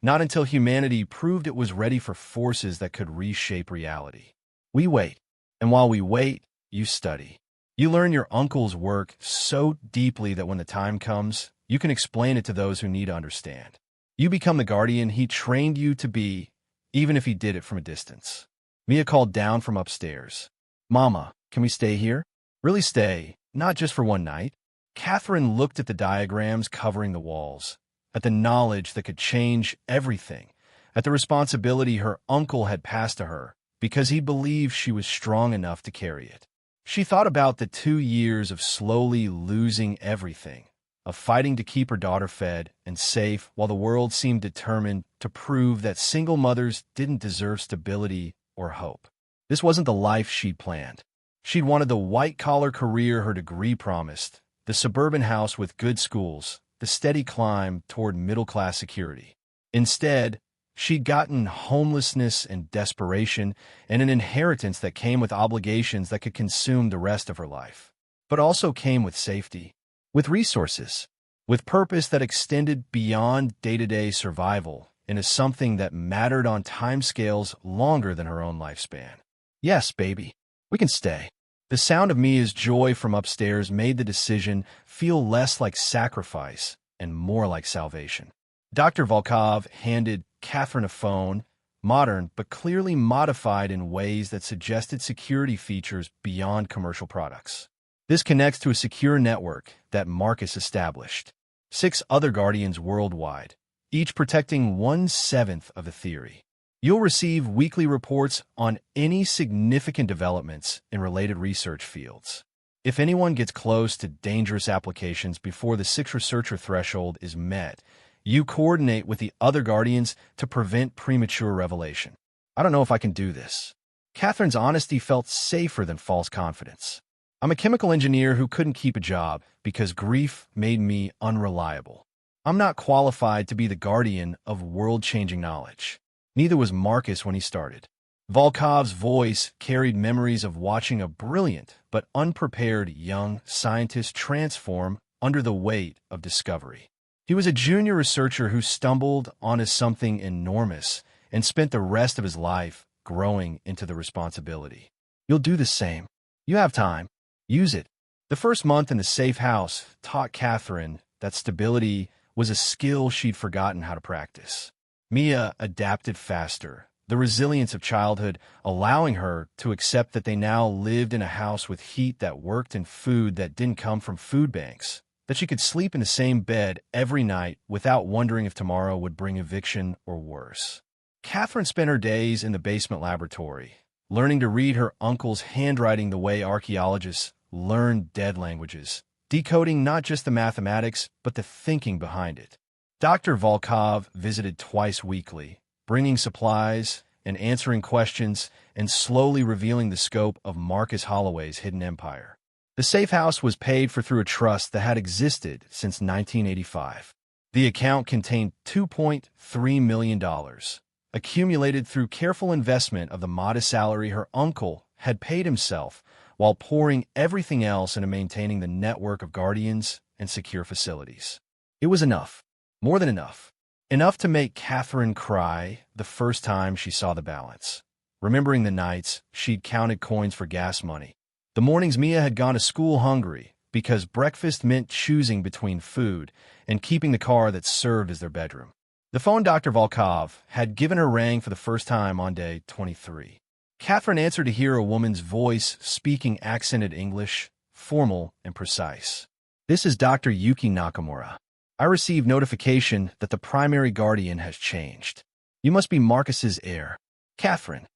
Speaker 1: Not until humanity proved it was ready for forces that could reshape reality. We wait. And while we wait, you study. You learn your uncle's work so deeply that when the time comes, you can explain it to those who need to understand. You become the guardian he trained you to be, even if he did it from a distance. Mia called down from upstairs. "Mama, can we stay here?" "Really stay, not just for one night." Catherine looked at the diagrams covering the walls, at the knowledge that could change everything, at the responsibility her uncle had passed to her because he believed she was strong enough to carry it. She thought about the 2 years of slowly losing everything, of fighting to keep her daughter fed and safe while the world seemed determined to prove that single mothers didn't deserve stability or hope. This wasn't the life she'd planned. She'd wanted the white-collar career her degree promised, the suburban house with good schools, the steady climb toward middle-class security. Instead, she'd gotten homelessness and desperation and an inheritance that came with obligations that could consume the rest of her life, but also came with safety, with resources, with purpose that extended beyond day-to-day survival into something that mattered on timescales longer than her own lifespan. "Yes, baby, we can stay." The sound of Mia's joy from upstairs made the decision feel less like sacrifice and more like salvation. Dr. Volkov handed Catherine a phone, modern but clearly modified in ways that suggested security features beyond commercial products. This connects to a secure network that Marcus established. 6 other guardians worldwide, each protecting 1/7 of the theory. You'll receive weekly reports on any significant developments in related research fields. If anyone gets close to dangerous applications before the 6 researcher threshold is met, you coordinate with the other guardians to prevent premature revelation. "I don't know if I can do this." Catherine's honesty felt safer than false confidence. "I'm a chemical engineer who couldn't keep a job because grief made me unreliable. I'm not qualified to be the guardian of world-changing knowledge." Neither was Marcus when he started. Volkov's voice carried memories of watching a brilliant but unprepared young scientist transform under the weight of discovery. He was a junior researcher who stumbled onto something enormous and spent the rest of his life growing into the responsibility. You'll do the same. You have time. Use it. The first month in the safe house taught Catherine that stability was a skill she'd forgotten how to practice. Mia adapted faster, the resilience of childhood allowing her to accept that they now lived in a house with heat that worked and food that didn't come from food banks, that she could sleep in the same bed every night without wondering if tomorrow would bring eviction or worse. Catherine spent her days in the basement laboratory, learning to read her uncle's handwriting the way archaeologists learn dead languages, decoding not just the mathematics, but the thinking behind it. Dr. Volkov visited twice weekly, bringing supplies and answering questions and slowly revealing the scope of Marcus Holloway's hidden empire. The safe house was paid for through a trust that had existed since 1985. The account contained $2.3 million, accumulated through careful investment of the modest salary her uncle had paid himself while pouring everything else into maintaining the network of guardians and secure facilities. It was enough. More than enough. Enough to make Catherine cry the first time she saw the balance, remembering the nights she'd counted coins for gas money, the mornings Mia had gone to school hungry because breakfast meant choosing between food and keeping the car that served as their bedroom. The phone Dr. Volkov had given her rang for the first time on day 23. Catherine answered to hear a woman's voice speaking accented English, formal and precise. "This is Dr. Yuki Nakamura. I received notification that the primary guardian has changed. You must be Marcus's heir. Catherine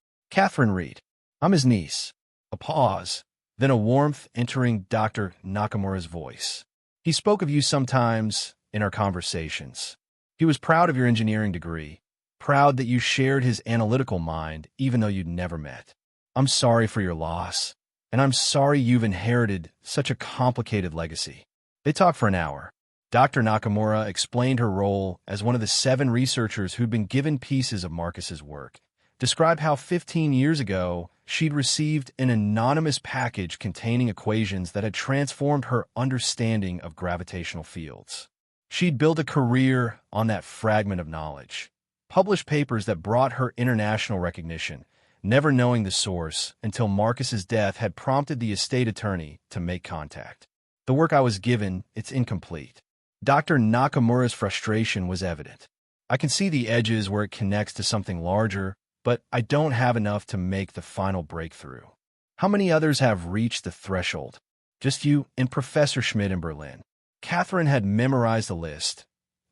Speaker 1: Reed. I'm his niece." A pause, then a warmth entering Dr. Nakamura's voice. "He spoke of you sometimes in our conversations. He was proud of your engineering degree, proud that you shared his analytical mind even though you'd never met. I'm sorry for your loss, and I'm sorry you've inherited such a complicated legacy. They talked for an hour. Dr. Nakamura explained her role as one of the 7 researchers who'd been given pieces of Marcus's work, described how 15 years ago she'd received an anonymous package containing equations that had transformed her understanding of gravitational fields. She'd built a career on that fragment of knowledge, published papers that brought her international recognition, never knowing the source until Marcus's death had prompted the estate attorney to make contact. The work I was given, it's incomplete. Dr. Nakamura's frustration was evident. I can see the edges where it connects to something larger, but I don't have enough to make the final breakthrough. How many others have reached the threshold? Just you and Professor Schmidt in Berlin. Catherine had memorized the list,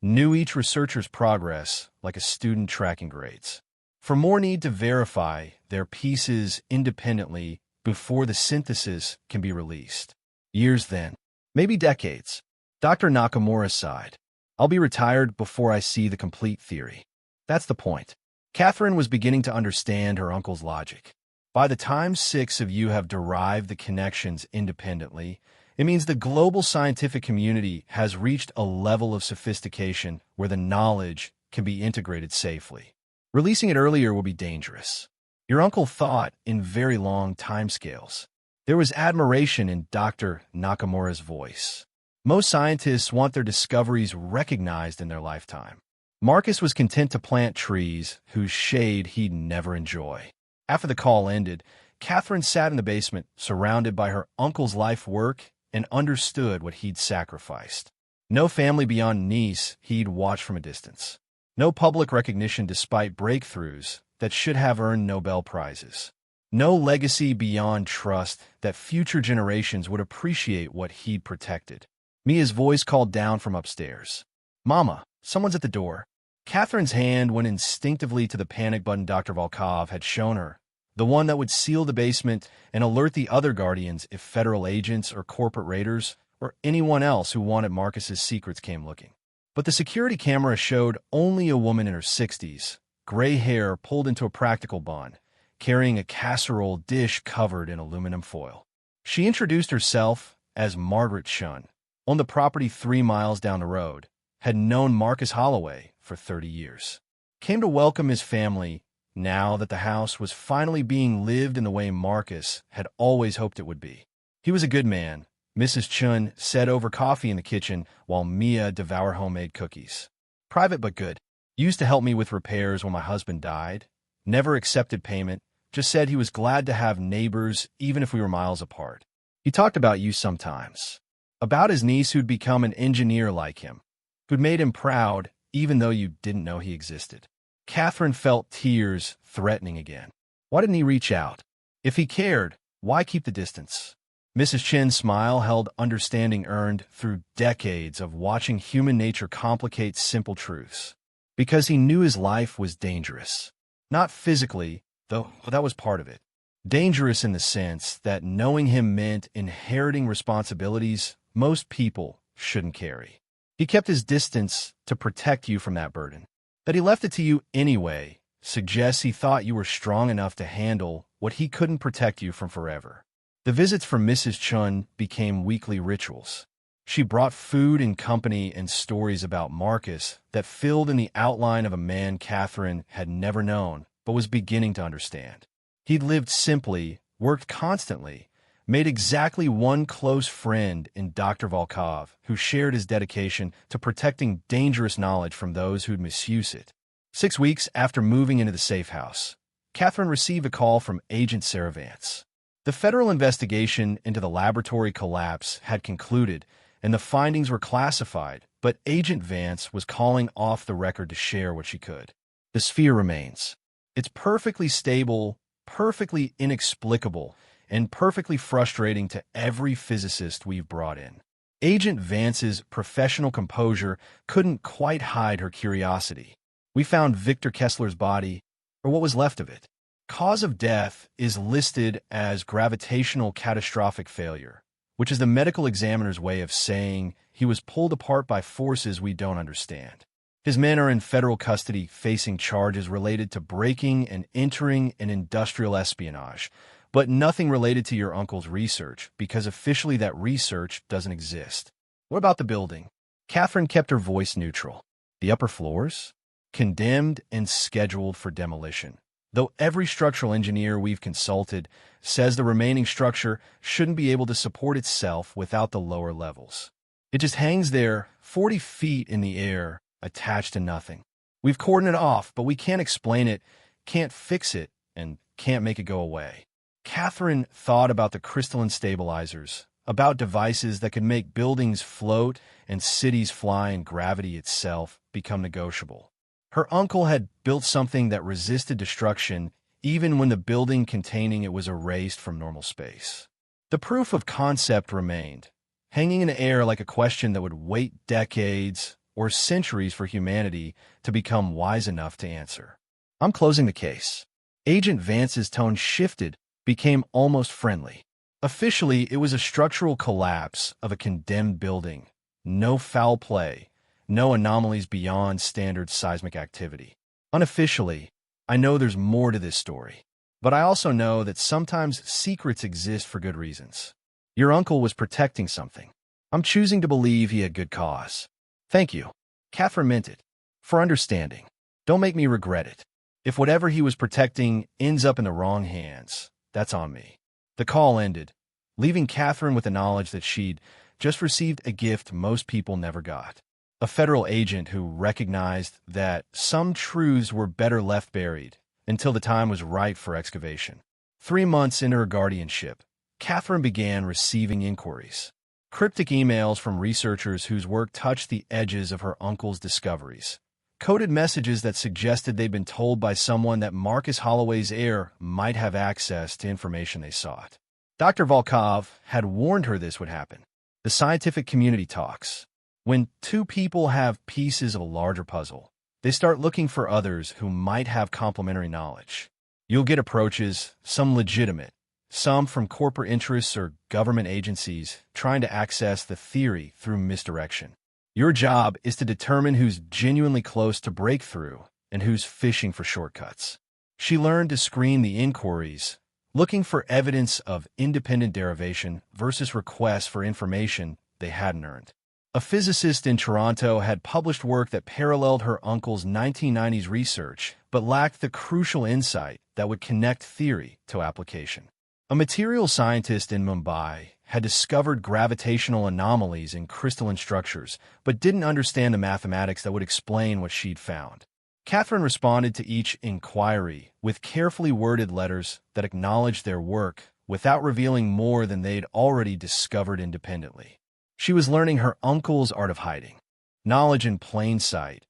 Speaker 1: knew each researcher's progress like a student tracking grades. For more need to verify their pieces independently before the synthesis can be released. Years then, maybe decades. Dr. Nakamura sighed. I'll be retired before I see the complete theory. That's the point. Catherine was beginning to understand her uncle's logic. By the time 6 of you have derived the connections independently, it means the global scientific community has reached a level of sophistication where the knowledge can be integrated safely. Releasing it earlier will be dangerous. Your uncle thought in very long timescales. There was admiration in Dr. Nakamura's voice. Most scientists want their discoveries recognized in their lifetime. Marcus was content to plant trees whose shade he'd never enjoy. After the call ended, Catherine sat in the basement, surrounded by her uncle's life work, and understood what he'd sacrificed. No family beyond Nice he'd watched from a distance. No public recognition despite breakthroughs that should have earned Nobel Prizes. No legacy beyond trust that future generations would appreciate what he'd protected. Mia's voice called down from upstairs. Mama, someone's at the door. Catherine's hand went instinctively to the panic button Dr. Volkov had shown her, the one that would seal the basement and alert the other guardians if federal agents or corporate raiders or anyone else who wanted Marcus's secrets came looking. But the security camera showed only a woman in her 60s, gray hair pulled into a practical bun, carrying a casserole dish covered in aluminum foil. She introduced herself as Margaret Shun, on the property 3 miles down the road, had known Marcus Holloway for 30 years. Came to welcome his family now that the house was finally being lived in the way Marcus had always hoped it would be. He was a good man, Mrs. Chun said over coffee in the kitchen while Mia devoured homemade cookies. Private but good. Used to help me with repairs when my husband died. Never accepted payment. Just said he was glad to have neighbors even if we were miles apart. He talked about you sometimes. About his niece who'd become an engineer like him, who'd made him proud even though you didn't know he existed. Catherine felt tears threatening again. Why didn't he reach out? If he cared, why keep the distance? Mrs. Chin's smile held understanding earned through decades of watching human nature complicate simple truths. Because he knew his life was dangerous. Not physically, though that was part of it. Dangerous in the sense that knowing him meant inheriting responsibilities most people shouldn't carry. He kept his distance to protect you from that burden. That he left it to you anyway suggests he thought you were strong enough to handle what he couldn't protect you from forever. The visits from Mrs. Chun became weekly rituals. She brought food and company and stories about Marcus that filled in the outline of a man Catherine had never known but was beginning to understand. He'd lived simply, worked constantly, made exactly one close friend in Dr. Volkov, who shared his dedication to protecting dangerous knowledge from those who'd misuse it. 6 weeks after moving into the safe house, Catherine received a call from Agent Sarah Vance. The federal investigation into the laboratory collapse had concluded, and the findings were classified, but Agent Vance was calling off the record to share what she could. The sphere remains. It's perfectly stable, perfectly inexplicable, and perfectly frustrating to every physicist we've brought in. Agent Vance's professional composure couldn't quite hide her curiosity. We found Victor Kessler's body, or what was left of it. Cause of death is listed as gravitational catastrophic failure, which is the medical examiner's way of saying he was pulled apart by forces we don't understand. His men are in federal custody facing charges related to breaking and entering and industrial espionage, but nothing related to your uncle's research because officially that research doesn't exist. What about the building? Catherine kept her voice neutral. The upper floors? Condemned and scheduled for demolition. Though every structural engineer we've consulted says the remaining structure shouldn't be able to support itself without the lower levels. It just hangs there 40 feet in the air, attached to nothing. We've cordoned it off, but we can't explain it, can't fix it, and can't make it go away. Catherine thought about the crystalline stabilizers, about devices that could make buildings float and cities fly and gravity itself become negotiable. Her uncle had built something that resisted destruction even when the building containing it was erased from normal space. The proof of concept remained, hanging in the air like a question that would wait decades or centuries for humanity to become wise enough to answer. I'm closing the case. Agent Vance's tone shifted, became almost friendly. Officially, it was a structural collapse of a condemned building. No foul play, no anomalies beyond standard seismic activity. Unofficially, I know there's more to this story, but I also know that sometimes secrets exist for good reasons. Your uncle was protecting something. I'm choosing to believe he had good cause. Thank you. Catherine meant it. For understanding. Don't make me regret it. If whatever he was protecting ends up in the wrong hands, that's on me. The call ended, leaving Catherine with the knowledge that she'd just received a gift most people never got. A federal agent who recognized that some truths were better left buried until the time was right for excavation. 3 months into her guardianship, Catherine began receiving inquiries. Cryptic emails from researchers whose work touched the edges of her uncle's discoveries. Coded messages that suggested they'd been told by someone that Marcus Holloway's heir might have access to information they sought. Dr. Volkov had warned her this would happen. The scientific community talks. When two people have pieces of a larger puzzle, they start looking for others who might have complementary knowledge. You'll get approaches, some legitimate, some from corporate interests or government agencies trying to access the theory through misdirection. Your job is to determine who's genuinely close to breakthrough and who's fishing for shortcuts. She learned to screen the inquiries, looking for evidence of independent derivation versus requests for information they hadn't earned. A physicist in Toronto had published work that paralleled her uncle's 1990s research, but lacked the crucial insight that would connect theory to application. A material scientist in Mumbai had discovered gravitational anomalies in crystalline structures, but didn't understand the mathematics that would explain what she'd found. Catherine responded to each inquiry with carefully worded letters that acknowledged their work without revealing more than they'd already discovered independently. She was learning her uncle's art of hiding, knowledge in plain sight,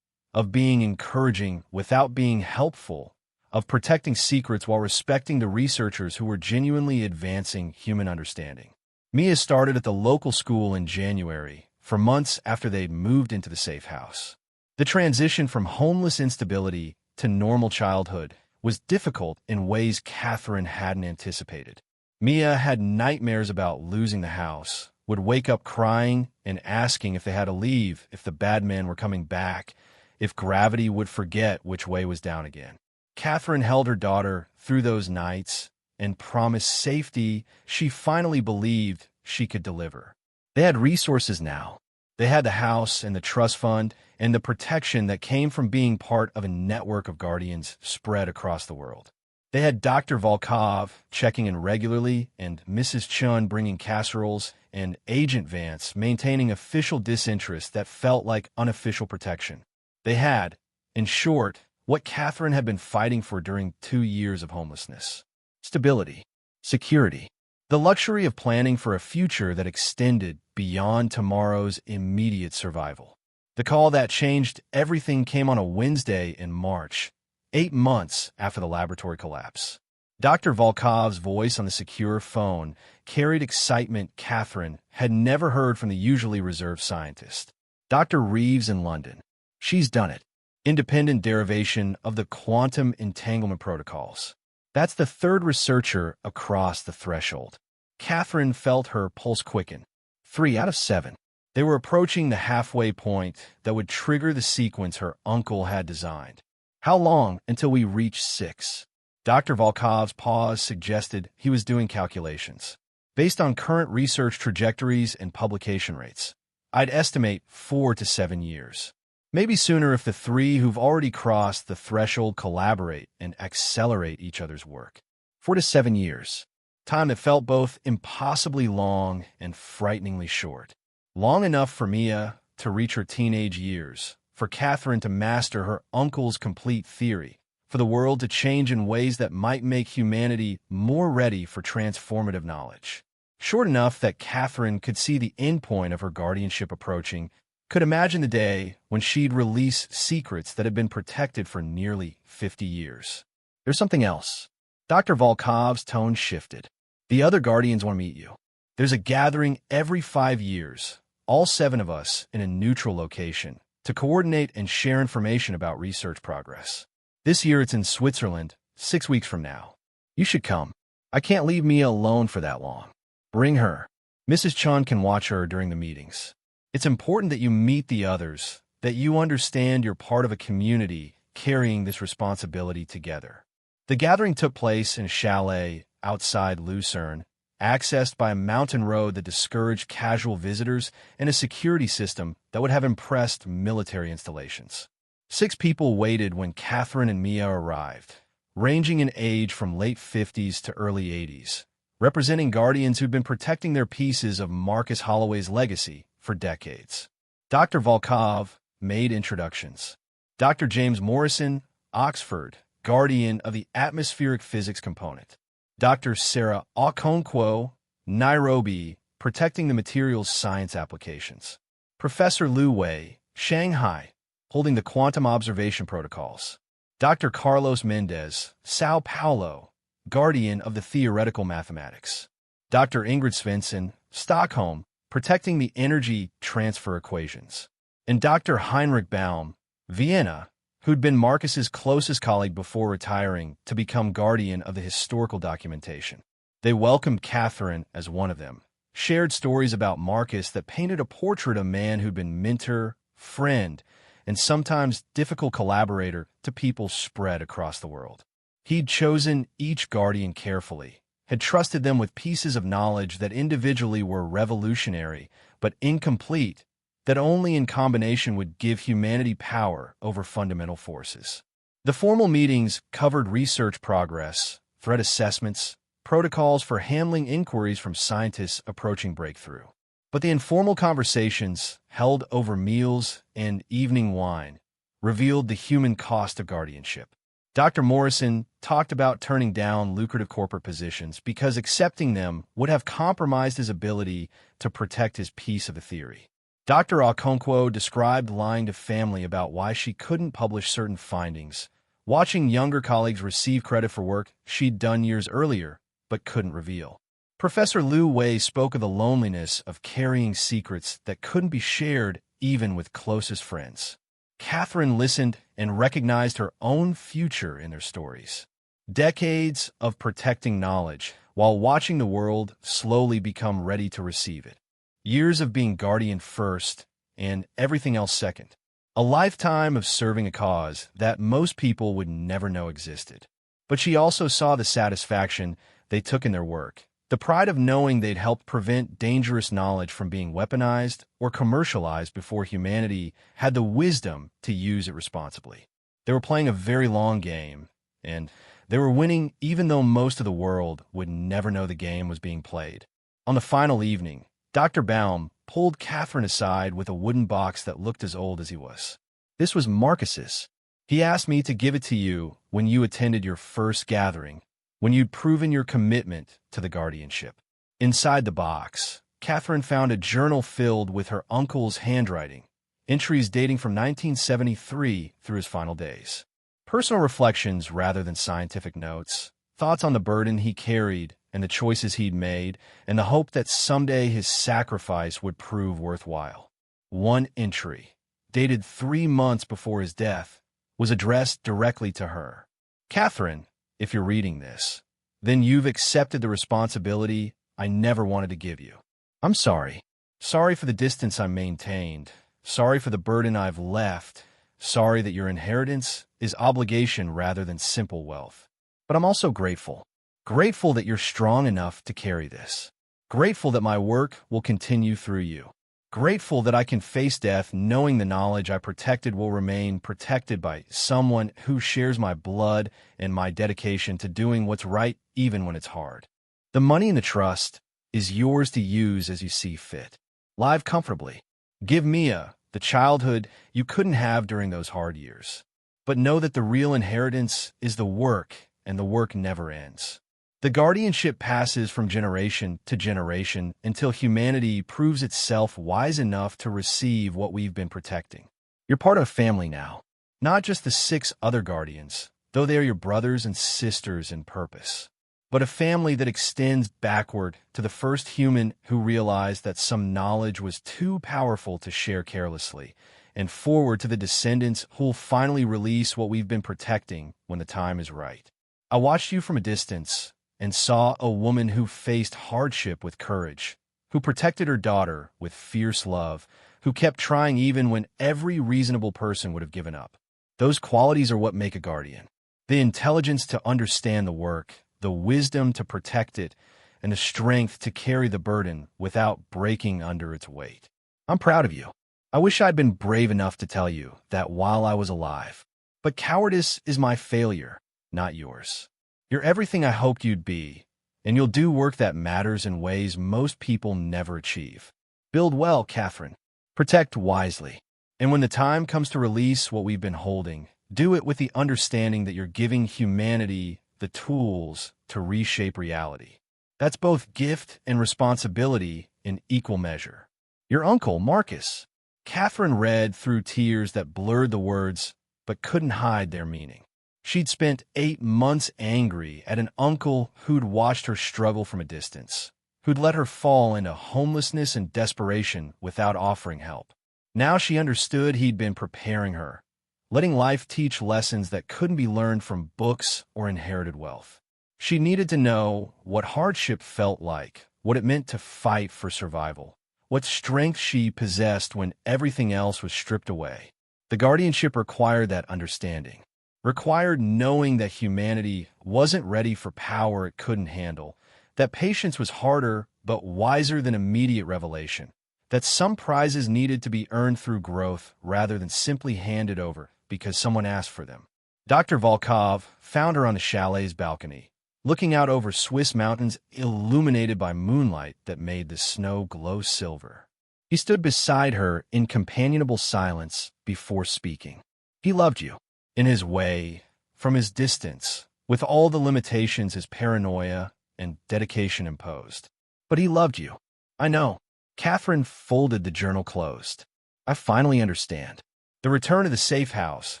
Speaker 1: of being encouraging without being helpful, of protecting secrets while respecting the researchers who were genuinely advancing human understanding. Mia started at the local school in January, for months after they'd moved into the safe house. The transition from homeless instability to normal childhood was difficult in ways Catherine hadn't anticipated. Mia had nightmares about losing the house, would wake up crying and asking if they had to leave, if the bad men were coming back, if gravity would forget which way was down again. Catherine held her daughter through those nights and promised safety she finally believed she could deliver. They had resources now. They had the house and the trust fund and the protection that came from being part of a network of guardians spread across the world. They had Dr. Volkov checking in regularly and Mrs. Chun bringing casseroles and Agent Vance maintaining official disinterest that felt like unofficial protection. They had, in short, what Catherine had been fighting for during 2 years of homelessness. Stability, security, the luxury of planning for a future that extended beyond tomorrow's immediate survival. The call that changed everything came on a Wednesday in March, 8 months after the laboratory collapse. Dr. Volkov's voice on the secure phone carried excitement Catherine had never heard from the usually reserved scientist. Dr. Reeves in London. She's done it. Independent derivation of the quantum entanglement protocols. That's the third researcher across the threshold. Catherine felt her pulse quicken. 3 out of 7. They were approaching the halfway point that would trigger the sequence her uncle had designed. How long until we reached 6? Dr. Volkov's pause suggested he was doing calculations. Based on current research trajectories and publication rates, I'd estimate 4 to 7 years. Maybe sooner if the three who've already crossed the threshold collaborate and accelerate each other's work. 4 to 7 years. Time that felt both impossibly long and frighteningly short. Long enough for Mia to reach her teenage years, for Catherine to master her uncle's complete theory, for the world to change in ways that might make humanity more ready for transformative knowledge. Short enough that Catherine could see the endpoint of her guardianship approaching, could imagine the day when she'd release secrets that had been protected for nearly 50 years. There's something else. Dr. Volkov's tone shifted. The other guardians want to meet you. There's a gathering every 5 years, all 7 of us in a neutral location, to coordinate and share information about research progress. This year it's in Switzerland, 6 weeks from now. You should come. I can't leave Mia alone for that long. Bring her. Mrs. Chun can watch her during the meetings. It's important that you meet the others, that you understand you're part of a community carrying this responsibility together. The gathering took place in a chalet outside Lucerne, accessed by a mountain road that discouraged casual visitors and a security system that would have impressed military installations. 6 people waited when Catherine and Mia arrived, ranging in age from late 50s to early 80s, representing guardians who'd been protecting their pieces of Marcus Holloway's legacy for decades. Dr. Volkov made introductions. Dr. James Morrison, Oxford, guardian of the atmospheric physics component. Dr. Sarah Okonkwo, Nairobi, protecting the materials science applications. Professor Lu Wei, Shanghai, holding the quantum observation protocols. Dr. Carlos Mendez, Sao Paulo, guardian of the theoretical mathematics. Dr. Ingrid Svensson, Stockholm, protecting the energy transfer equations. And Dr. Heinrich Baum, Vienna, who'd been Marcus's closest colleague before retiring to become guardian of the historical documentation. They welcomed Catherine as one of them, shared stories about Marcus that painted a portrait of a man who'd been mentor, friend, and sometimes difficult collaborator to people spread across the world. He'd chosen each guardian carefully, had trusted them with pieces of knowledge that individually were revolutionary but incomplete, that only in combination would give humanity power over fundamental forces. The formal meetings covered research progress, threat assessments, protocols for handling inquiries from scientists approaching breakthrough. But the informal conversations, held over meals and evening wine, revealed the human cost of guardianship. Dr. Morrison talked about turning down lucrative corporate positions because accepting them would have compromised his ability to protect his piece of the theory. Dr. Okonkwo described lying to family about why she couldn't publish certain findings, watching younger colleagues receive credit for work she'd done years earlier but couldn't reveal. Professor Lu Wei spoke of the loneliness of carrying secrets that couldn't be shared even with closest friends. Catherine listened and recognized her own future in their stories. Decades of protecting knowledge while watching the world slowly become ready to receive it. Years of being guardian first and everything else second. A lifetime of serving a cause that most people would never know existed. But she also saw the satisfaction they took in their work, the pride of knowing they'd helped prevent dangerous knowledge from being weaponized or commercialized before humanity had the wisdom to use it responsibly. They were playing a very long game, and they were winning even though most of the world would never know the game was being played. On the final evening, Dr. Baum pulled Catherine aside with a wooden box that looked as old as he was. This was Marcus's. He asked me to give it to you when you attended your first gathering, when you'd proven your commitment to the guardianship. Inside the box, Catherine found a journal filled with her uncle's handwriting, entries dating from 1973 through his final days. Personal reflections rather than scientific notes, thoughts on the burden he carried and the choices he'd made, and the hope that someday his sacrifice would prove worthwhile. One entry, dated 3 months before his death, was addressed directly to her. Catherine, if you're reading this, then you've accepted the responsibility I never wanted to give you. I'm sorry. Sorry for the distance I maintained. Sorry for the burden I've left. Sorry that your inheritance is obligation rather than simple wealth. But I'm also grateful. Grateful that you're strong enough to carry this. Grateful that my work will continue through you. Grateful that I can face death knowing the knowledge I protected will remain protected by someone who shares my blood and my dedication to doing what's right even when it's hard. The money in the trust is yours to use as you see fit. Live comfortably. Give Mia the childhood you couldn't have during those hard years. But know that the real inheritance is the work, and the work never ends. The guardianship passes from generation to generation until humanity proves itself wise enough to receive what we've been protecting. You're part of a family now, not just the 6 other guardians, though they are your brothers and sisters in purpose, but a family that extends backward to the first human who realized that some knowledge was too powerful to share carelessly, and forward to the descendants who'll finally release what we've been protecting when the time is right. I watched you from a distance and saw a woman who faced hardship with courage, who protected her daughter with fierce love, who kept trying even when every reasonable person would have given up. Those qualities are what make a guardian. The intelligence to understand the work, the wisdom to protect it, and the strength to carry the burden without breaking under its weight. I'm proud of you. I wish I'd been brave enough to tell you that while I was alive. But cowardice is my failure, not yours. You're everything I hoped you'd be, and you'll do work that matters in ways most people never achieve. Build well, Catherine. Protect wisely. And when the time comes to release what we've been holding, do it with the understanding that you're giving humanity the tools to reshape reality. That's both gift and responsibility in equal measure. Your uncle, Marcus. Catherine read through tears that blurred the words but couldn't hide their meaning. She'd spent 8 months angry at an uncle who'd watched her struggle from a distance, who'd let her fall into homelessness and desperation without offering help. Now she understood he'd been preparing her, letting life teach lessons that couldn't be learned from books or inherited wealth. She needed to know what hardship felt like, what it meant to fight for survival, what strength she possessed when everything else was stripped away. The guardianship required that understanding. Required knowing that humanity wasn't ready for power it couldn't handle, that patience was harder but wiser than immediate revelation, that some prizes needed to be earned through growth rather than simply handed over because someone asked for them. Dr. Volkov found her on the chalet's balcony, looking out over Swiss mountains illuminated by moonlight that made the snow glow silver. He stood beside her in companionable silence before speaking. He loved you. In his way, from his distance, with all the limitations his paranoia and dedication imposed. But he loved you. I know. Catherine folded the journal closed. I finally understand. The return of the safe house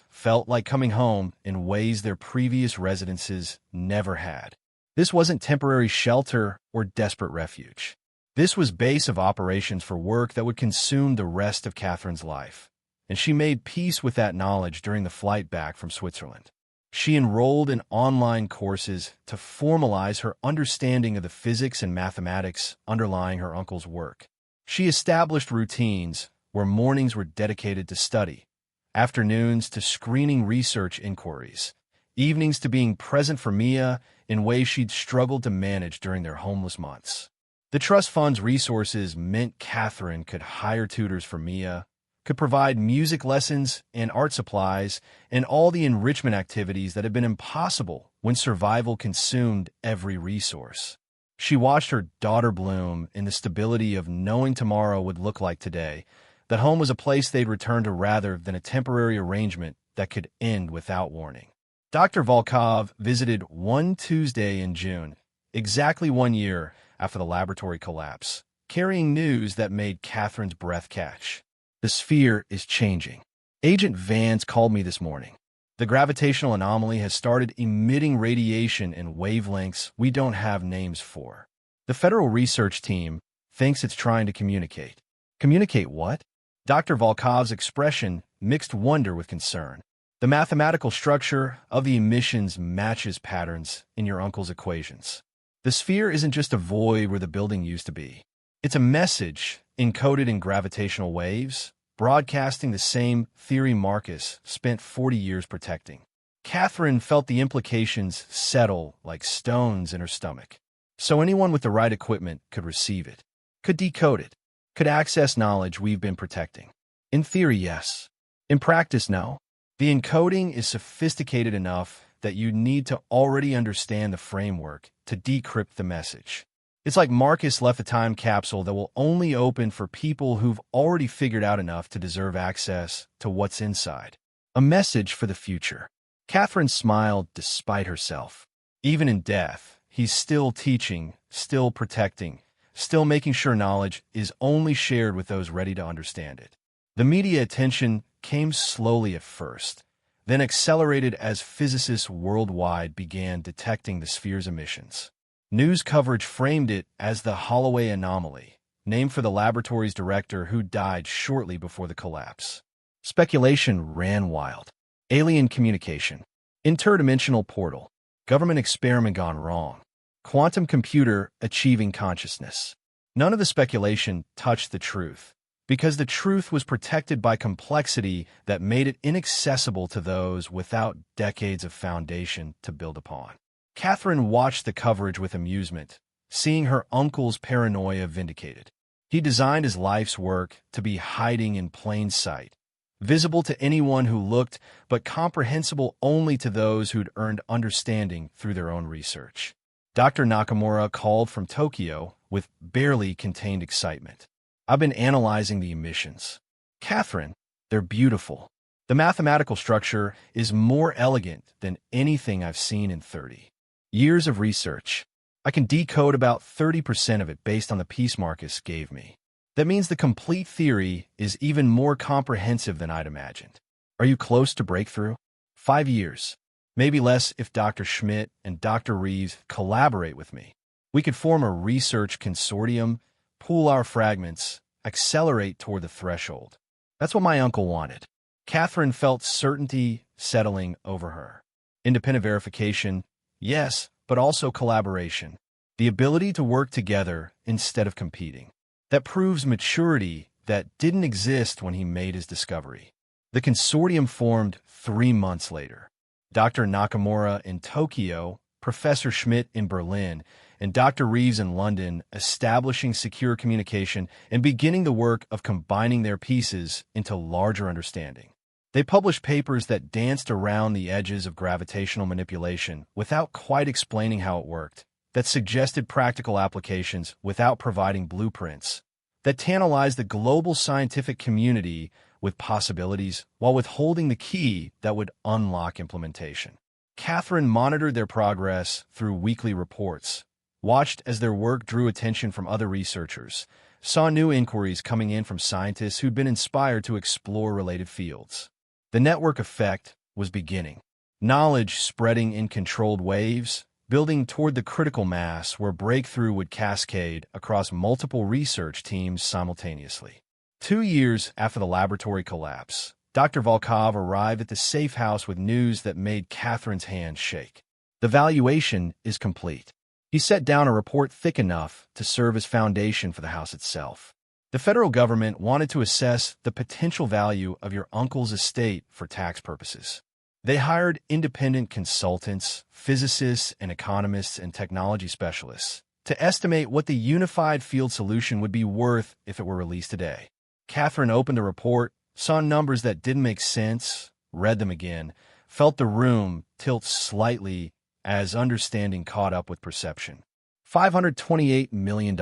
Speaker 1: felt like coming home in ways their previous residences never had. This wasn't temporary shelter or desperate refuge. This was base of operations for work that would consume the rest of Catherine's life. And she made peace with that knowledge during the flight back from Switzerland. She enrolled in online courses to formalize her understanding of the physics and mathematics underlying her uncle's work. She established routines where mornings were dedicated to study, afternoons to screening research inquiries, evenings to being present for Mia in ways she'd struggled to manage during their homeless months. The trust fund's resources meant Catherine could hire tutors for Mia, could provide music lessons and art supplies, and all the enrichment activities that had been impossible when survival consumed every resource. She watched her daughter bloom in the stability of knowing tomorrow would look like today, that home was a place they'd return to rather than a temporary arrangement that could end without warning. Dr. Volkov visited one Tuesday in June, exactly 1 year after the laboratory collapse, carrying news that made Catherine's breath catch. The sphere is changing. Agent Vance called me this morning. The gravitational anomaly has started emitting radiation in wavelengths we don't have names for. The federal research team thinks it's trying to communicate. Communicate what? Dr. Volkov's expression mixed wonder with concern. The mathematical structure of the emissions matches patterns in your uncle's equations. The sphere isn't just a void where the building used to be. It's a message encoded in gravitational waves, broadcasting the same theory Marcus spent 40 years protecting. Catherine felt the implications settle like stones in her stomach. So anyone with the right equipment could receive it, could decode it, could access knowledge we've been protecting. In theory, yes. In practice, no. The encoding is sophisticated enough that you need to already understand the framework to decrypt the message. It's like Marcus left a time capsule that will only open for people who've already figured out enough to deserve access to what's inside. A message for the future. Catherine smiled despite herself. Even in death, he's still teaching, still protecting, still making sure knowledge is only shared with those ready to understand it. The media attention came slowly at first, then accelerated as physicists worldwide began detecting the sphere's emissions. News coverage framed it as the Holloway anomaly, named for the laboratory's director who died shortly before the collapse. Speculation ran wild. Alien communication. Interdimensional portal. Government experiment gone wrong. Quantum computer achieving consciousness. None of the speculation touched the truth, because the truth was protected by complexity that made it inaccessible to those without decades of foundation to build upon. Catherine watched the coverage with amusement, seeing her uncle's paranoia vindicated. He designed his life's work to be hiding in plain sight, visible to anyone who looked, but comprehensible only to those who'd earned understanding through their own research. Dr. Nakamura called from Tokyo with barely contained excitement. I've been analyzing the emissions. Catherine, they're beautiful. The mathematical structure is more elegant than anything I've seen in 30 years of research. I can decode about 30% of it based on the piece Marcus gave me. That means the complete theory is even more comprehensive than I'd imagined. Are you close to breakthrough? 5 years. Maybe less if Dr. Schmidt and Dr. Reeves collaborate with me. We could form a research consortium, pool our fragments, accelerate toward the threshold. That's what my uncle wanted. Catherine felt certainty settling over her. Independent verification, yes, but also collaboration. The ability to work together instead of competing. That proves maturity that didn't exist when he made his discovery. The consortium formed 3 months later. Dr. Nakamura in Tokyo, Professor Schmidt in Berlin, and Dr. Reeves in London establishing secure communication and beginning the work of combining their pieces into larger understanding. They published papers that danced around the edges of gravitational manipulation without quite explaining how it worked, that suggested practical applications without providing blueprints, that tantalized the global scientific community with possibilities while withholding the key that would unlock implementation. Catherine monitored their progress through weekly reports, watched as their work drew attention from other researchers, saw new inquiries coming in from scientists who'd been inspired to explore related fields. The network effect was beginning. Knowledge spreading in controlled waves, building toward the critical mass where breakthrough would cascade across multiple research teams simultaneously. 2 years after the laboratory collapse, Dr. Volkov arrived at the safe house with news that made Catherine's hands shake. The valuation is complete. He set down a report thick enough to serve as foundation for the house itself. The federal government wanted to assess the potential value of your uncle's estate for tax purposes. They hired independent consultants, physicists and economists and technology specialists to estimate what the unified field solution would be worth if it were released today. Catherine opened the report, saw numbers that didn't make sense, read them again, felt the room tilt slightly as understanding caught up with perception. $528 million.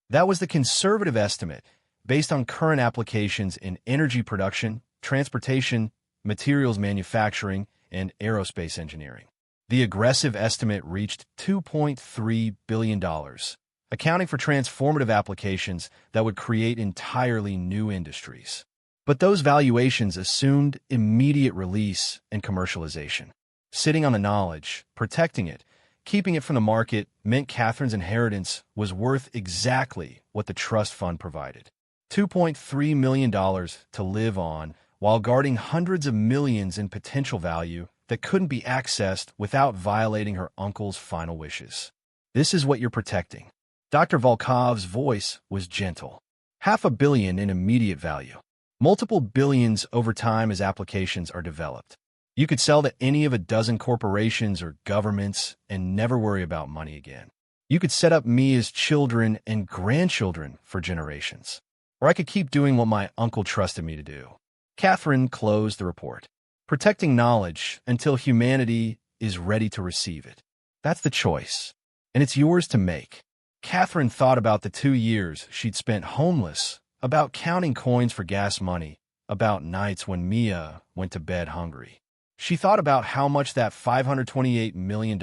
Speaker 1: That was the conservative estimate based on current applications in energy production, transportation, materials manufacturing, and aerospace engineering. The aggressive estimate reached $2.3 billion, accounting for transformative applications that would create entirely new industries. But those valuations assumed immediate release and commercialization. Sitting on the knowledge, protecting it, keeping it from the market meant Catherine's inheritance was worth exactly what the trust fund provided. $2.3 million to live on while guarding hundreds of millions in potential value that couldn't be accessed without violating her uncle's final wishes. This is what you're protecting. Dr. Volkov's voice was gentle. $500 million in immediate value. Multiple billions over time as applications are developed. You could sell to any of a dozen corporations or governments and never worry about money again. You could set up me as children and grandchildren for generations. Or I could keep doing what my uncle trusted me to do. Catherine closed the report. Protecting knowledge until humanity is ready to receive it. That's the choice. And it's yours to make. Catherine thought about the 2 years she'd spent homeless, about counting coins for gas money, about nights when Mia went to bed hungry. She thought about how much that $528 million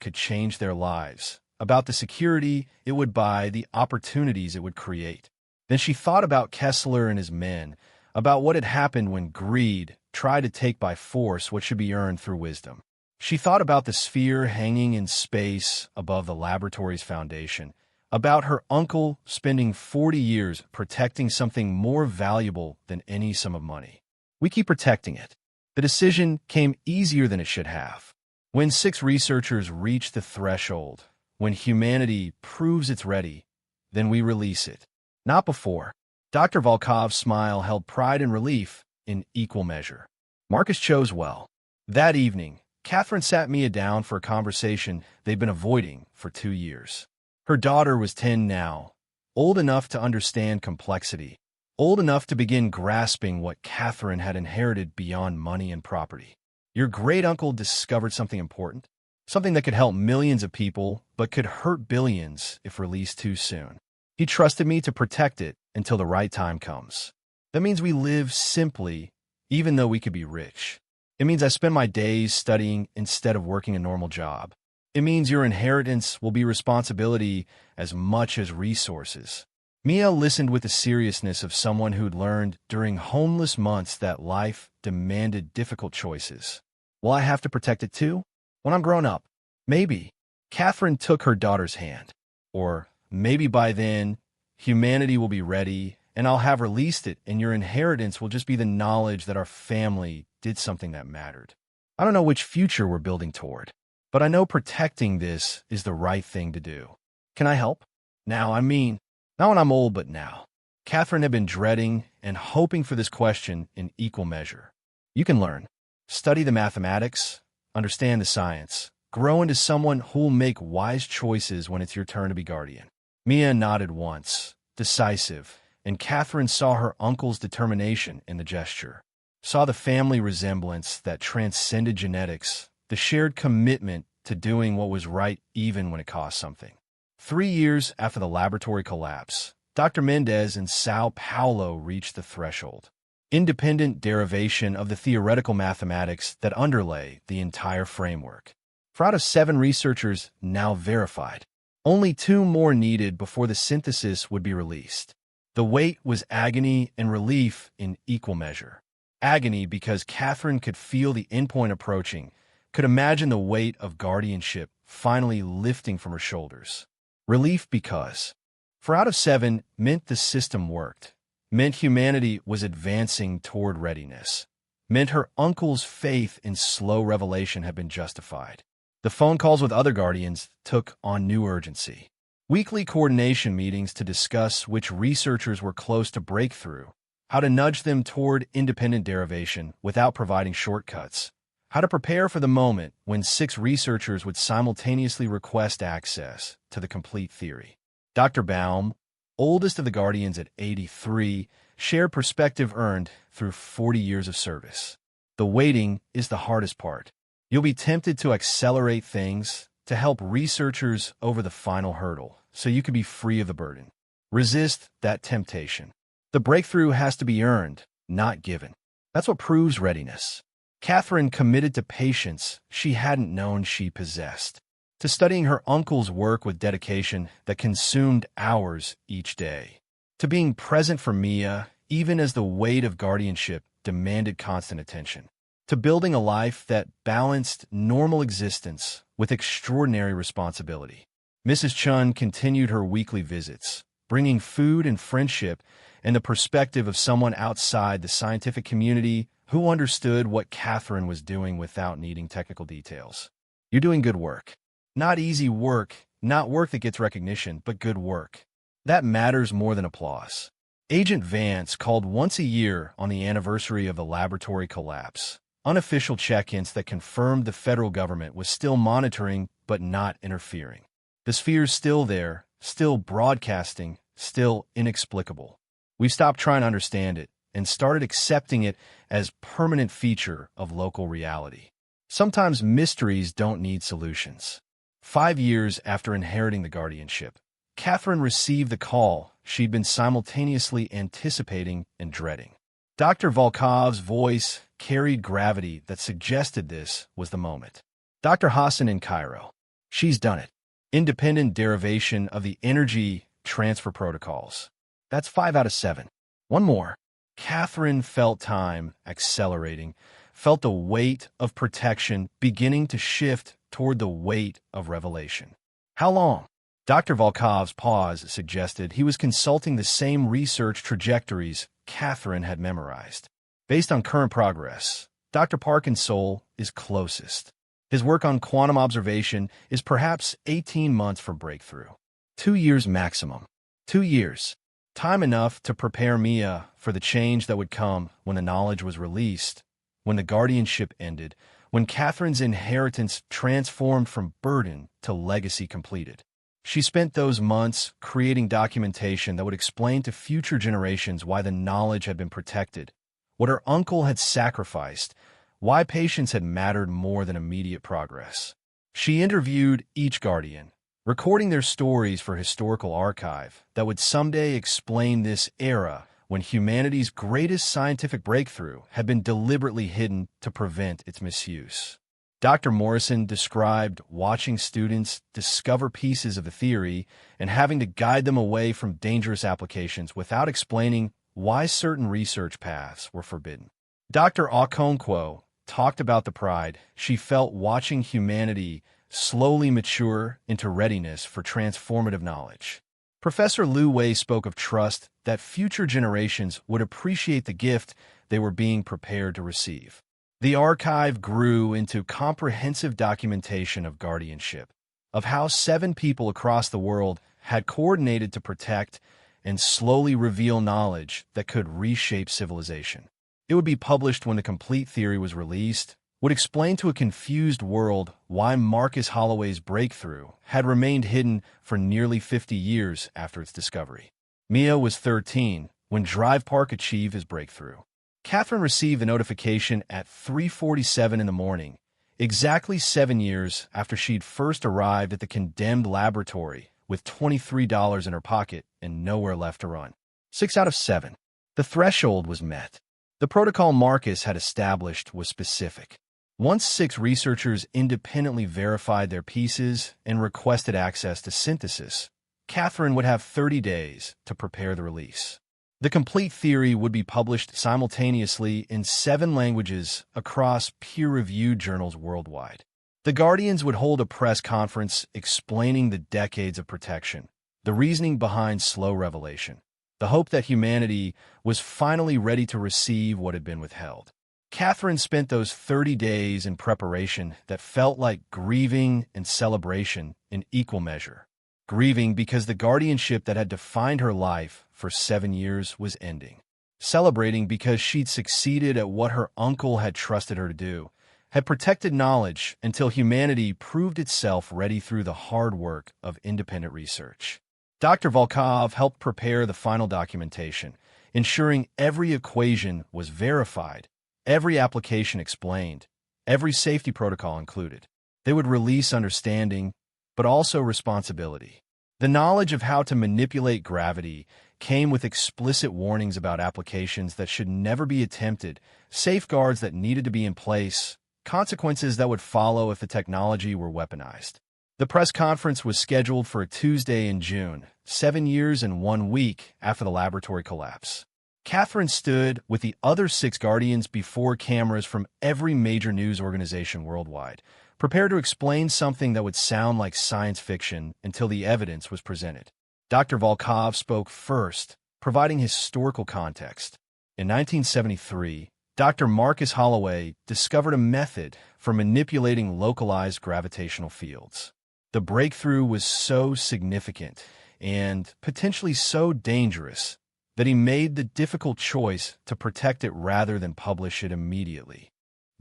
Speaker 1: could change their lives, about the security it would buy, the opportunities it would create. Then she thought about Kessler and his men, about what had happened when greed tried to take by force what should be earned through wisdom. She thought about the sphere hanging in space above the laboratory's foundation, about her uncle spending 40 years protecting something more valuable than any sum of money. We keep protecting it. The decision came easier than it should have. When 6 researchers reach the threshold, when humanity proves it's ready, then we release it. Not before. Dr. Volkov's smile held pride and relief in equal measure. Marcus chose well. That evening, Catherine sat Mia down for a conversation they'd been avoiding for 2 years. Her daughter was 10 now, old enough to understand complexity, old enough to begin grasping what Catherine had inherited beyond money and property. Your great-uncle discovered something important, something that could help millions of people but could hurt billions if released too soon. He trusted me to protect it until the right time comes. That means we live simply, even though we could be rich. It means I spend my days studying instead of working a normal job. It means your inheritance will be responsibility as much as resources. Mia listened with the seriousness of someone who'd learned during homeless months that life demanded difficult choices. Will I have to protect it too? When I'm grown up? Maybe. Catherine took her daughter's hand. Or maybe by then, humanity will be ready, and I'll have released it, and your inheritance will just be the knowledge that our family did something that mattered. I don't know which future we're building toward, but I know protecting this is the right thing to do. Can I help? Now, not when I'm old, but now. Catherine had been dreading and hoping for this question in equal measure. You can learn. Study the mathematics, understand the science, grow into someone who'll make wise choices when it's your turn to be guardian. Mia nodded once, decisive, and Catherine saw her uncle's determination in the gesture, saw the family resemblance that transcended genetics, the shared commitment to doing what was right even when it cost something. 3 years after the laboratory collapse, Dr. Mendez in Sao Paulo reached the threshold. Independent derivation of the theoretical mathematics that underlay the entire framework. For out of 7 researchers now verified, only 2 more needed before the synthesis would be released. The wait was agony and relief in equal measure. Agony because Catherine could feel the endpoint approaching, could imagine the weight of guardianship finally lifting from her shoulders. Relief because 4 out of 7 meant the system worked, meant humanity was advancing toward readiness, meant her uncle's faith in slow revelation had been justified. The phone calls with other guardians took on new urgency. Weekly coordination meetings to discuss which researchers were close to breakthrough, how to nudge them toward independent derivation without providing shortcuts, how to prepare for the moment when 6 researchers would simultaneously request access to the complete theory. Dr. Baum, oldest of the guardians at 83, shared perspective earned through 40 years of service. The waiting is the hardest part. You'll be tempted to accelerate things, to help researchers over the final hurdle, so you can be free of the burden. Resist that temptation. The breakthrough has to be earned, not given. That's what proves readiness. Catherine committed to patience she hadn't known she possessed, to studying her uncle's work with dedication that consumed hours each day, to being present for Mia even as the weight of guardianship demanded constant attention, to building a life that balanced normal existence with extraordinary responsibility. Mrs. Chun continued her weekly visits, bringing food and friendship and the perspective of someone outside the scientific community who understood what Catherine was doing without needing technical details. You're doing good work. Not easy work, Not work that gets recognition, but good work. That matters more than applause. Agent Vance called once a year on the anniversary of the laboratory collapse. Unofficial check-ins that confirmed the federal government was still monitoring but not interfering. The sphere's still there, still broadcasting, still inexplicable. We stopped trying to understand it and started accepting it as permanent feature of local reality. Sometimes mysteries don't need solutions. 5 years after inheriting the guardianship, Catherine received the call she'd been simultaneously anticipating and dreading. Dr. Volkov's voice carried gravity that suggested this was the moment. Dr. Hassan in Cairo. She's done it. Independent derivation of the energy transfer protocols. That's 5 out of 7. One more. Catherine felt time accelerating, felt the weight of protection beginning to shift toward the weight of revelation. How long? Dr. Volkov's pause suggested he was consulting the same research trajectories Catherine had memorized. Based on current progress, Dr. Parkin's soul is closest. His work on quantum observation is perhaps 18 months for breakthrough. 2 years maximum. 2 years. Time enough to prepare Mia for the change that would come when the knowledge was released, when the guardianship ended, when Catherine's inheritance transformed from burden to legacy completed. She spent those months creating documentation that would explain to future generations why the knowledge had been protected, what her uncle had sacrificed, why patience had mattered more than immediate progress. She interviewed each guardian, recording their stories for historical archive that would someday explain this era when humanity's greatest scientific breakthrough had been deliberately hidden to prevent its misuse. Dr. Morrison described watching students discover pieces of the theory and having to guide them away from dangerous applications without explaining why certain research paths were forbidden. Dr. Okonkwo talked about the pride she felt watching humanity slowly mature into readiness for transformative knowledge. Professor Lu Wei spoke of trust that future generations would appreciate the gift they were being prepared to receive. The archive grew into comprehensive documentation of guardianship, of how 7 people across the world had coordinated to protect and slowly reveal knowledge that could reshape civilization. It would be published when the complete theory was released, would explain to a confused world why Marcus Holloway's breakthrough had remained hidden for nearly 50 years after its discovery. Mia was 13 when Drive Park achieved his breakthrough. Catherine received the notification at 3:47 in the morning, exactly 7 years after she'd first arrived at the condemned laboratory with $23 in her pocket and nowhere left to run. 6 out of 7. The threshold was met. The protocol Marcus had established was specific. Once 6 researchers independently verified their pieces and requested access to synthesis, Catherine would have 30 days to prepare the release. The complete theory would be published simultaneously in 7 languages across peer-reviewed journals worldwide. The Guardians would hold a press conference explaining the decades of protection, the reasoning behind slow revelation, the hope that humanity was finally ready to receive what had been withheld. Catherine spent those 30 days in preparation that felt like grieving and celebration in equal measure. Grieving because the guardianship that had defined her life for 7 years was ending. Celebrating because she'd succeeded at what her uncle had trusted her to do, had protected knowledge until humanity proved itself ready through the hard work of independent research. Dr. Volkov helped prepare the final documentation, ensuring every equation was verified, every application explained, every safety protocol included. They would release understanding, but also responsibility. The knowledge of how to manipulate gravity came with explicit warnings about applications that should never be attempted, safeguards that needed to be in place, consequences that would follow if the technology were weaponized. The press conference was scheduled for a Tuesday in June, 7 years and 1 week after the laboratory collapse. Catherine stood with the other 6 guardians before cameras from every major news organization worldwide, prepared to explain something that would sound like science fiction until the evidence was presented. Dr. Volkov spoke first, providing historical context. In 1973, Dr. Marcus Holloway discovered a method for manipulating localized gravitational fields. The breakthrough was so significant and potentially so dangerous that he made the difficult choice to protect it rather than publish it immediately.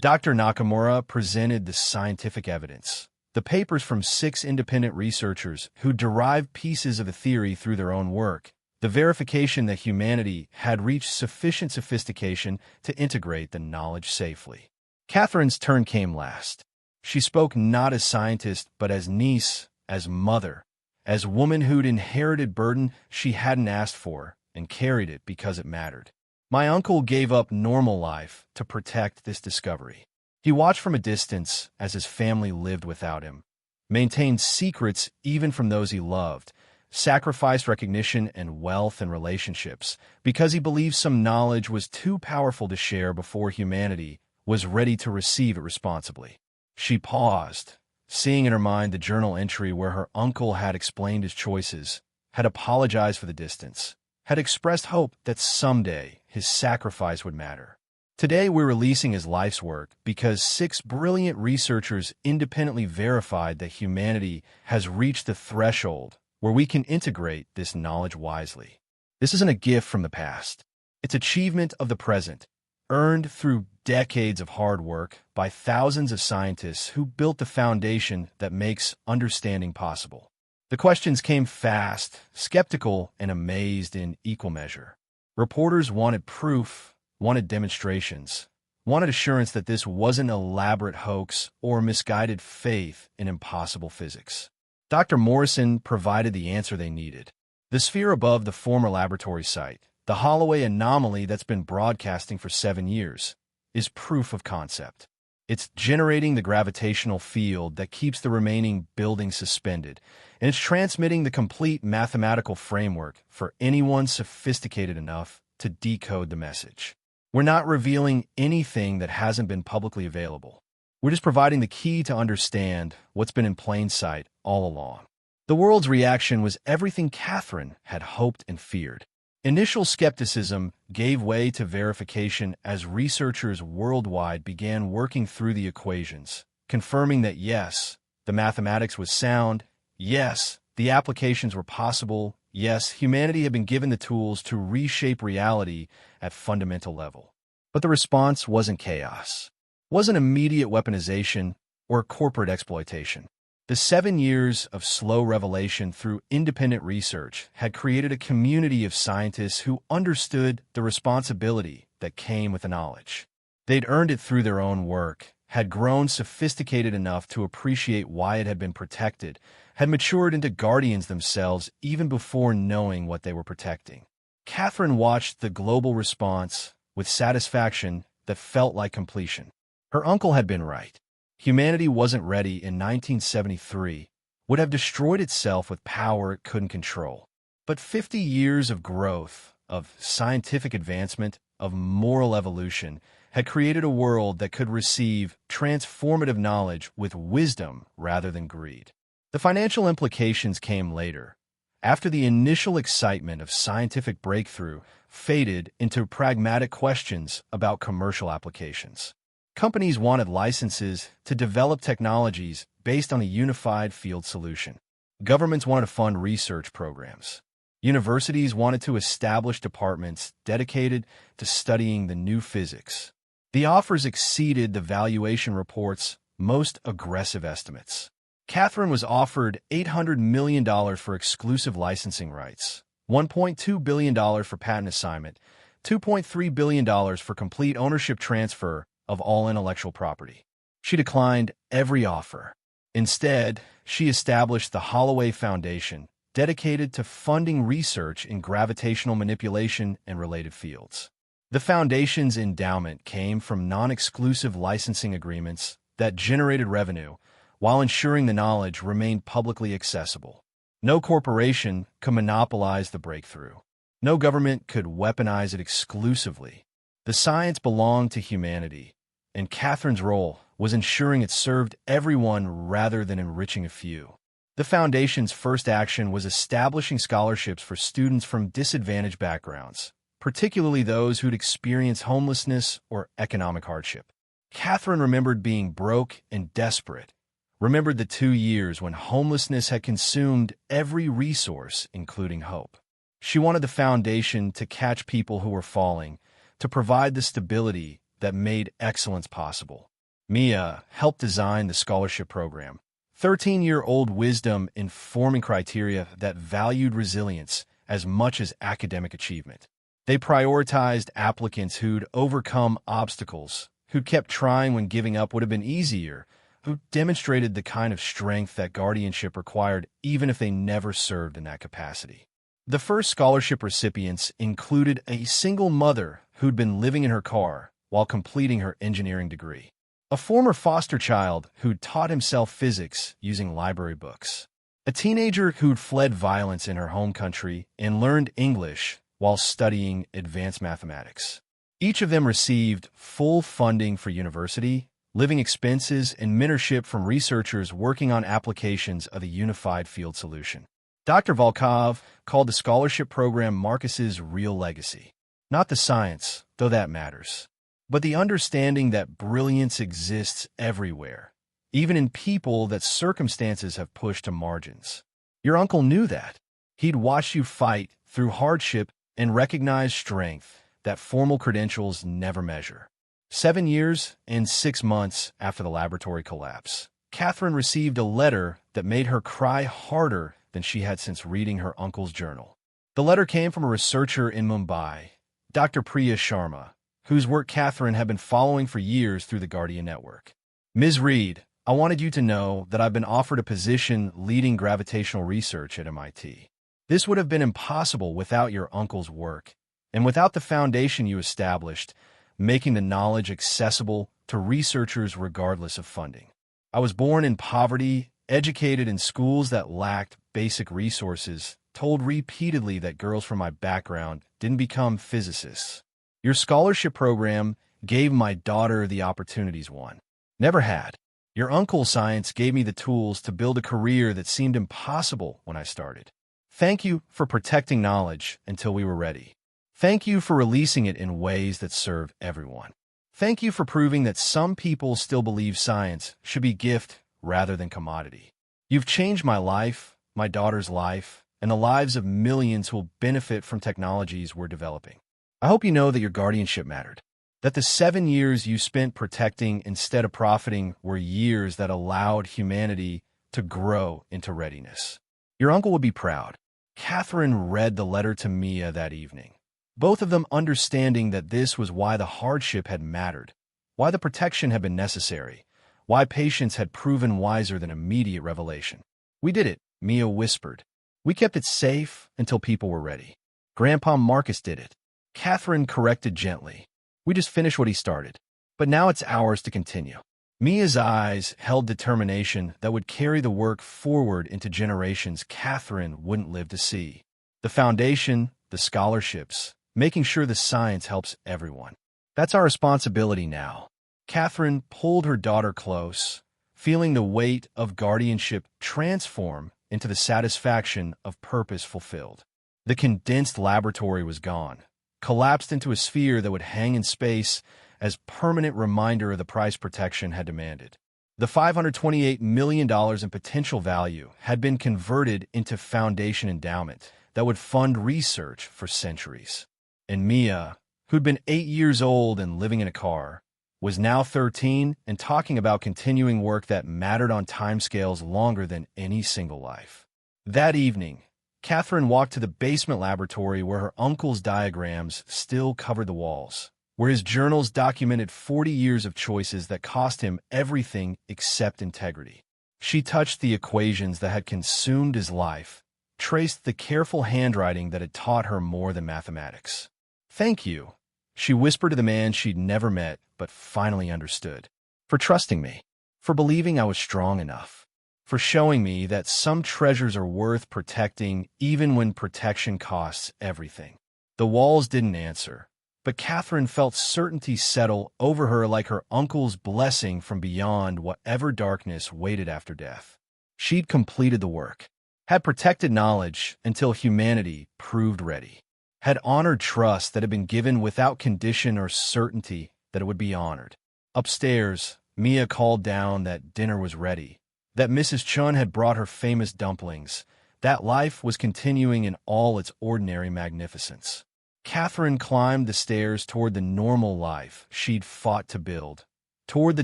Speaker 1: Dr. Nakamura presented the scientific evidence, the papers from 6 independent researchers who derived pieces of the theory through their own work, the verification that humanity had reached sufficient sophistication to integrate the knowledge safely. Catherine's turn came last. She spoke not as scientist, but as niece, as mother, as woman who'd inherited burden she hadn't asked for and carried it because it mattered. My uncle gave up normal life to protect this discovery. He watched from a distance as his family lived without him, maintained secrets even from those he loved, sacrificed recognition and wealth and relationships because he believed some knowledge was too powerful to share before humanity was ready to receive it responsibly. She paused, seeing in her mind the journal entry where her uncle had explained his choices, had apologized for the distance, had expressed hope that someday his sacrifice would matter. Today we're releasing his life's work because 6 brilliant researchers independently verified that humanity has reached the threshold where we can integrate this knowledge wisely. This isn't a gift from the past. It's achievement of the present, earned through decades of hard work by thousands of scientists who built the foundation that makes understanding possible. The questions came fast, skeptical, and amazed in equal measure. Reporters wanted proof, wanted demonstrations, wanted assurance that this wasn't an elaborate hoax or misguided faith in impossible physics. Dr. Morrison provided the answer they needed. The sphere above the former laboratory site, the Holloway anomaly that's been broadcasting for 7 years, is proof of concept. It's generating the gravitational field that keeps the remaining building suspended, and it's transmitting the complete mathematical framework for anyone sophisticated enough to decode the message. We're not revealing anything that hasn't been publicly available. We're just providing the key to understand what's been in plain sight all along. The world's reaction was everything Catherine had hoped and feared. Initial skepticism gave way to verification as researchers worldwide began working through the equations, confirming that yes, the mathematics was sound, yes, the applications were possible, yes, humanity had been given the tools to reshape reality at fundamental level. But the response wasn't chaos, wasn't immediate weaponization or corporate exploitation. The 7 years of slow revelation through independent research had created a community of scientists who understood the responsibility that came with the knowledge. They'd earned it through their own work, had grown sophisticated enough to appreciate why it had been protected, had matured into guardians themselves even before knowing what they were protecting. Catherine watched the global response with satisfaction that felt like completion. Her uncle had been right. Humanity wasn't ready in 1973, would have destroyed itself with power it couldn't control. But 50 years of growth, of scientific advancement, of moral evolution, had created a world that could receive transformative knowledge with wisdom rather than greed. The financial implications came later, after the initial excitement of scientific breakthrough faded into pragmatic questions about commercial applications. Companies wanted licenses to develop technologies based on a unified field solution. Governments wanted to fund research programs. Universities wanted to establish departments dedicated to studying the new physics. The offers exceeded the valuation report's most aggressive estimates. Catherine was offered $800 million for exclusive licensing rights, $1.2 billion for patent assignment, $2.3 billion for complete ownership transfer of all intellectual property. She declined every offer. Instead, she established the Holloway Foundation, dedicated to funding research in gravitational manipulation and related fields. The foundation's endowment came from non-exclusive licensing agreements that generated revenue while ensuring the knowledge remained publicly accessible. No corporation could monopolize the breakthrough. No government could weaponize it exclusively. The science belonged to humanity, and Catherine's role was ensuring it served everyone rather than enriching a few. The Foundation's first action was establishing scholarships for students from disadvantaged backgrounds, particularly those who'd experienced homelessness or economic hardship. Catherine remembered being broke and desperate, remembered the 2 years when homelessness had consumed every resource, including hope. She wanted the foundation to catch people who were falling, to provide the stability that made excellence possible. Mia helped design the scholarship program, 13-year-old wisdom informing criteria that valued resilience as much as academic achievement. They prioritized applicants who'd overcome obstacles, who kept trying when giving up would have been easier, who demonstrated the kind of strength that guardianship required even if they never served in that capacity. The first scholarship recipients included a single mother who'd been living in her car while completing her engineering degree, a former foster child who'd taught himself physics using library books, a teenager who'd fled violence in her home country and learned English while studying advanced mathematics. Each of them received full funding for university, living expenses, and mentorship from researchers working on applications of a unified field solution. Dr. Volkov called the scholarship program Marcus's real legacy. Not the science, though that matters, but the understanding that brilliance exists everywhere, even in people that circumstances have pushed to margins. Your uncle knew that. He'd watched you fight through hardship and recognize strength that formal credentials never measure. 7 years and 6 months after the laboratory collapse, Catherine received a letter that made her cry harder than she had since reading her uncle's journal. The letter came from a researcher in Mumbai, Dr. Priya Sharma, whose work Catherine had been following for years through the Guardian Network. Ms. Reed, I wanted you to know that I've been offered a position leading gravitational research at MIT. This would have been impossible without your uncle's work, and without the foundation you established, making the knowledge accessible to researchers regardless of funding. I was born in poverty, educated in schools that lacked basic resources, told repeatedly that girls from my background didn't become physicists. Your scholarship program gave my daughter the opportunities one never had. Your uncle's science gave me the tools to build a career that seemed impossible when I started. Thank you for protecting knowledge until we were ready. Thank you for releasing it in ways that serve everyone. Thank you for proving that some people still believe science should be gift rather than commodity. You've changed my life, my daughter's life, and the lives of millions who will benefit from technologies we're developing. I hope you know that your guardianship mattered, that the 7 years you spent protecting instead of profiting were years that allowed humanity to grow into readiness. Your uncle would be proud. Catherine read the letter to Mia that evening, both of them understanding that this was why the hardship had mattered, why the protection had been necessary, why patience had proven wiser than immediate revelation. We did it, Mia whispered. We kept it safe until people were ready. Grandpa Marcus did it. Catherine corrected gently. We just finished what he started. But now it's ours to continue. Mia's eyes held determination that would carry the work forward into generations Catherine wouldn't live to see. The foundation, the scholarships, making sure the science helps everyone. That's our responsibility now. Catherine pulled her daughter close, feeling the weight of guardianship transform into the satisfaction of purpose fulfilled. The condensed laboratory was gone, collapsed into a sphere that would hang in space as permanent reminder of the price protection had demanded. The $528 million in potential value had been converted into foundation endowment that would fund research for centuries. And Mia, who'd been 8 years old and living in a car, was now 13 and talking about continuing work that mattered on timescales longer than any single life. That evening, Catherine walked to the basement laboratory where her uncle's diagrams still covered the walls, where his journals documented 40 years of choices that cost him everything except integrity. She touched the equations that had consumed his life, traced the careful handwriting that had taught her more than mathematics. Thank you, she whispered to the man she'd never met but finally understood, for trusting me, for believing I was strong enough, for showing me that some treasures are worth protecting even when protection costs everything. The walls didn't answer, but Catherine felt certainty settle over her like her uncle's blessing from beyond whatever darkness waited after death. She'd completed the work, had protected knowledge until humanity proved ready, had honored trust that had been given without condition or certainty that it would be honored. Upstairs, Mia called down that dinner was ready, that Mrs. Chun had brought her famous dumplings, that life was continuing in all its ordinary magnificence. Catherine climbed the stairs toward the normal life she'd fought to build, toward the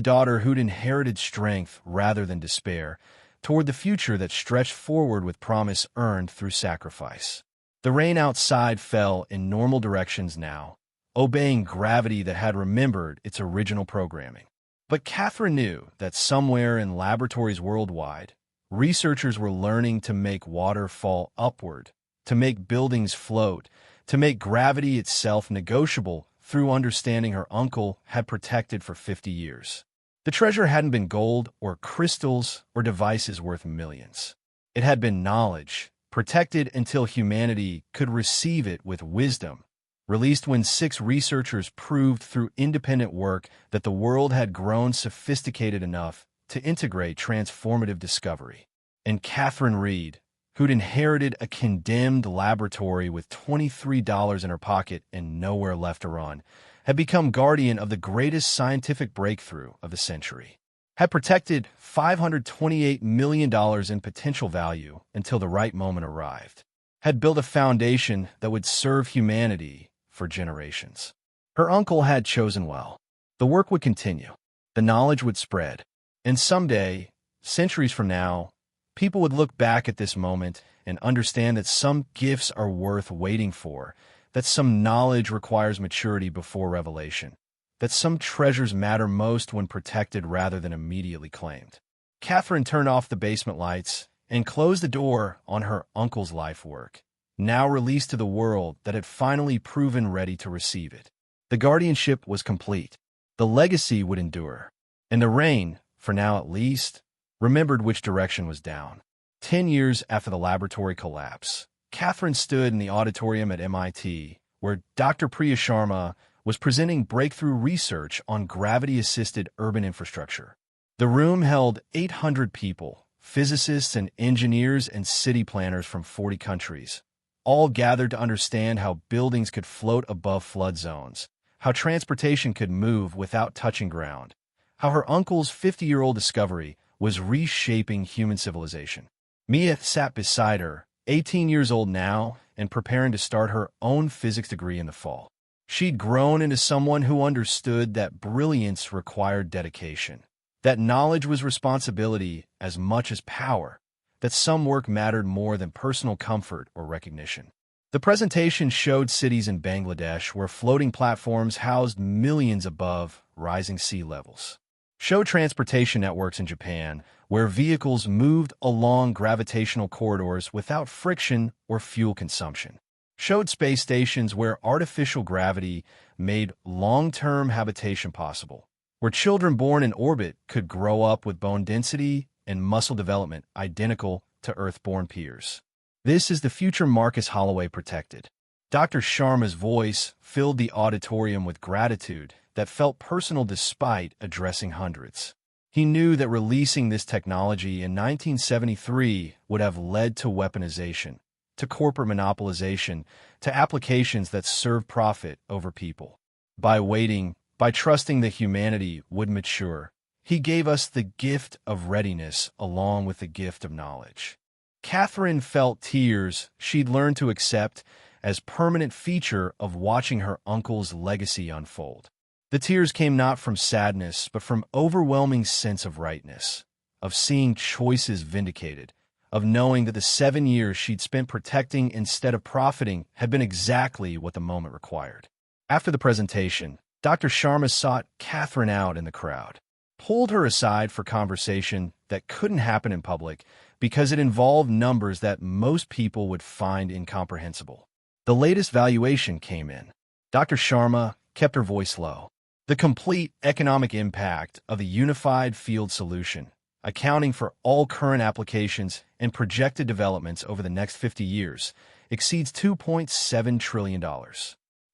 Speaker 1: daughter who'd inherited strength rather than despair, toward the future that stretched forward with promise earned through sacrifice. The rain outside fell in normal directions now, obeying gravity that had remembered its original programming. But Catherine knew that somewhere in laboratories worldwide, researchers were learning to make water fall upward, to make buildings float, to make gravity itself negotiable through understanding her uncle had protected for 50 years. The treasure hadn't been gold or crystals or devices worth millions. It had been knowledge, protected until humanity could receive it with wisdom, released when 6 researchers proved through independent work that the world had grown sophisticated enough to integrate transformative discovery. And Catherine Reed, who'd inherited a condemned laboratory with $23 in her pocket and nowhere left to run, had become guardian of the greatest scientific breakthrough of the century, had protected $528 million in potential value until the right moment arrived, had built a foundation that would serve humanity for generations. Her uncle had chosen well. The work would continue. The knowledge would spread. And someday, centuries from now, people would look back at this moment and understand that some gifts are worth waiting for, that some knowledge requires maturity before revelation, that some treasures matter most when protected rather than immediately claimed. Catherine turned off the basement lights and closed the door on her uncle's life work, now released to the world that had finally proven ready to receive it. The guardianship was complete. The legacy would endure. And the rain, for now at least, remembered which direction was down. 10 years after the laboratory collapse, Catherine stood in the auditorium at MIT, where Dr. Priya Sharma was presenting breakthrough research on gravity-assisted urban infrastructure. The room held 800 people, physicists and engineers and city planners from 40 countries, all gathered to understand how buildings could float above flood zones, how transportation could move without touching ground, how her uncle's 50-year-old discovery was reshaping human civilization. Mia sat beside her, 18 years old now, and preparing to start her own physics degree in the fall. She'd grown into someone who understood that brilliance required dedication, that knowledge was responsibility as much as power, that some work mattered more than personal comfort or recognition. The presentation showed cities in Bangladesh where floating platforms housed millions above rising sea levels, showed transportation networks in Japan where vehicles moved along gravitational corridors without friction or fuel consumption, showed space stations where artificial gravity made long-term habitation possible, where children born in orbit could grow up with bone density and muscle development identical to Earth-born peers. This is the future Marcus Holloway protected. Dr. Sharma's voice filled the auditorium with gratitude that felt personal despite addressing hundreds. He knew that releasing this technology in 1973 would have led to weaponization, to corporate monopolization, to applications that serve profit over people. By waiting, by trusting that humanity would mature, he gave us the gift of readiness along with the gift of knowledge. Catherine felt tears she'd learned to accept as permanent feature of watching her uncle's legacy unfold. The tears came not from sadness, but from overwhelming sense of rightness, of seeing choices vindicated, of knowing that the 7 years she'd spent protecting instead of profiting had been exactly what the moment required. After the presentation, Dr. Sharma sought Catherine out in the crowd, pulled her aside for conversation that couldn't happen in public because it involved numbers that most people would find incomprehensible. The latest valuation came in. Dr. Sharma kept her voice low. The complete economic impact of the unified field solution, accounting for all current applications and projected developments over the next 50 years, exceeds $2.7 trillion.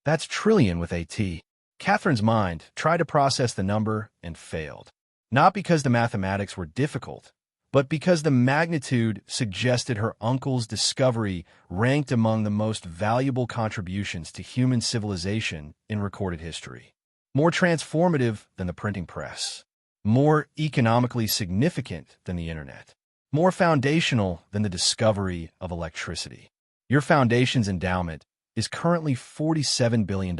Speaker 1: That's trillion with a T. Catherine's mind tried to process the number and failed. Not because the mathematics were difficult, but because the magnitude suggested her uncle's discovery ranked among the most valuable contributions to human civilization in recorded history. More transformative than the printing press, more economically significant than the internet, more foundational than the discovery of electricity. Your foundation's endowment is currently $47 billion.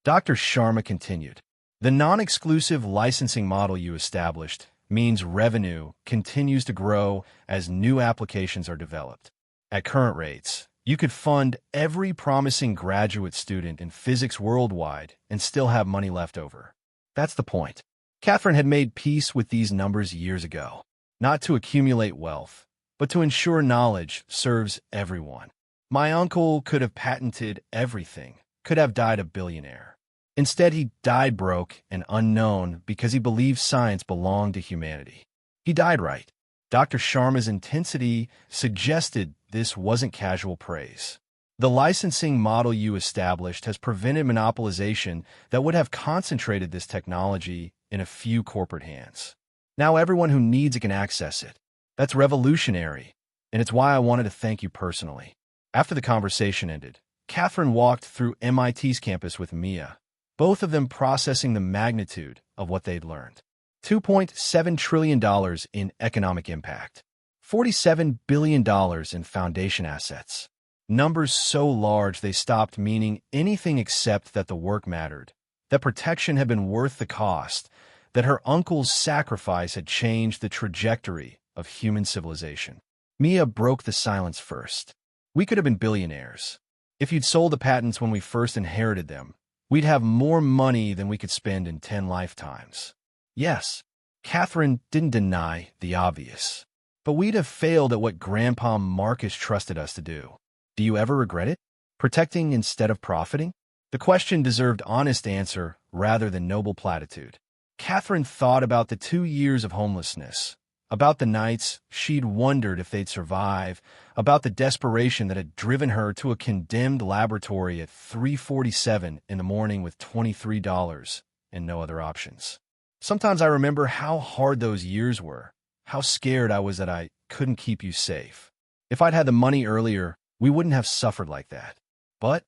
Speaker 1: Dr. Sharma continued. The non-exclusive licensing model you established means revenue continues to grow as new applications are developed. At current rates, you could fund every promising graduate student in physics worldwide and still have money left over. That's the point. Catherine had made peace with these numbers years ago, not to accumulate wealth, but to ensure knowledge serves everyone. My uncle could have patented everything, could have died a billionaire. Instead, he died broke and unknown because he believed science belonged to humanity. He died right. Dr. Sharma's intensity suggested this wasn't casual praise. The licensing model you established has prevented monopolization that would have concentrated this technology in a few corporate hands. Now everyone who needs it can access it. That's revolutionary, and it's why I wanted to thank you personally. After the conversation ended, Catherine walked through MIT's campus with Mia, both of them processing the magnitude of what they'd learned. $2.7 trillion in economic impact, $47 billion in foundation assets. Numbers so large they stopped meaning anything except that the work mattered, that protection had been worth the cost, that her uncle's sacrifice had changed the trajectory of human civilization. Mia broke the silence first. We could have been billionaires. If you'd sold the patents when we first inherited them, we'd have more money than we could spend in 10 lifetimes. Yes, Catherine didn't deny the obvious. But we'd have failed at what Grandpa Marcus trusted us to do. Do you ever regret it? Protecting instead of profiting? The question deserved honest answer rather than noble platitude. Catherine thought about the 2 years of homelessness, about the nights she'd wondered if they'd survive, about the desperation that had driven her to a condemned laboratory at 3:47 in the morning with $23 and no other options. Sometimes I remember how hard those years were, how scared I was that I couldn't keep you safe. If I'd had the money earlier, we wouldn't have suffered like that. But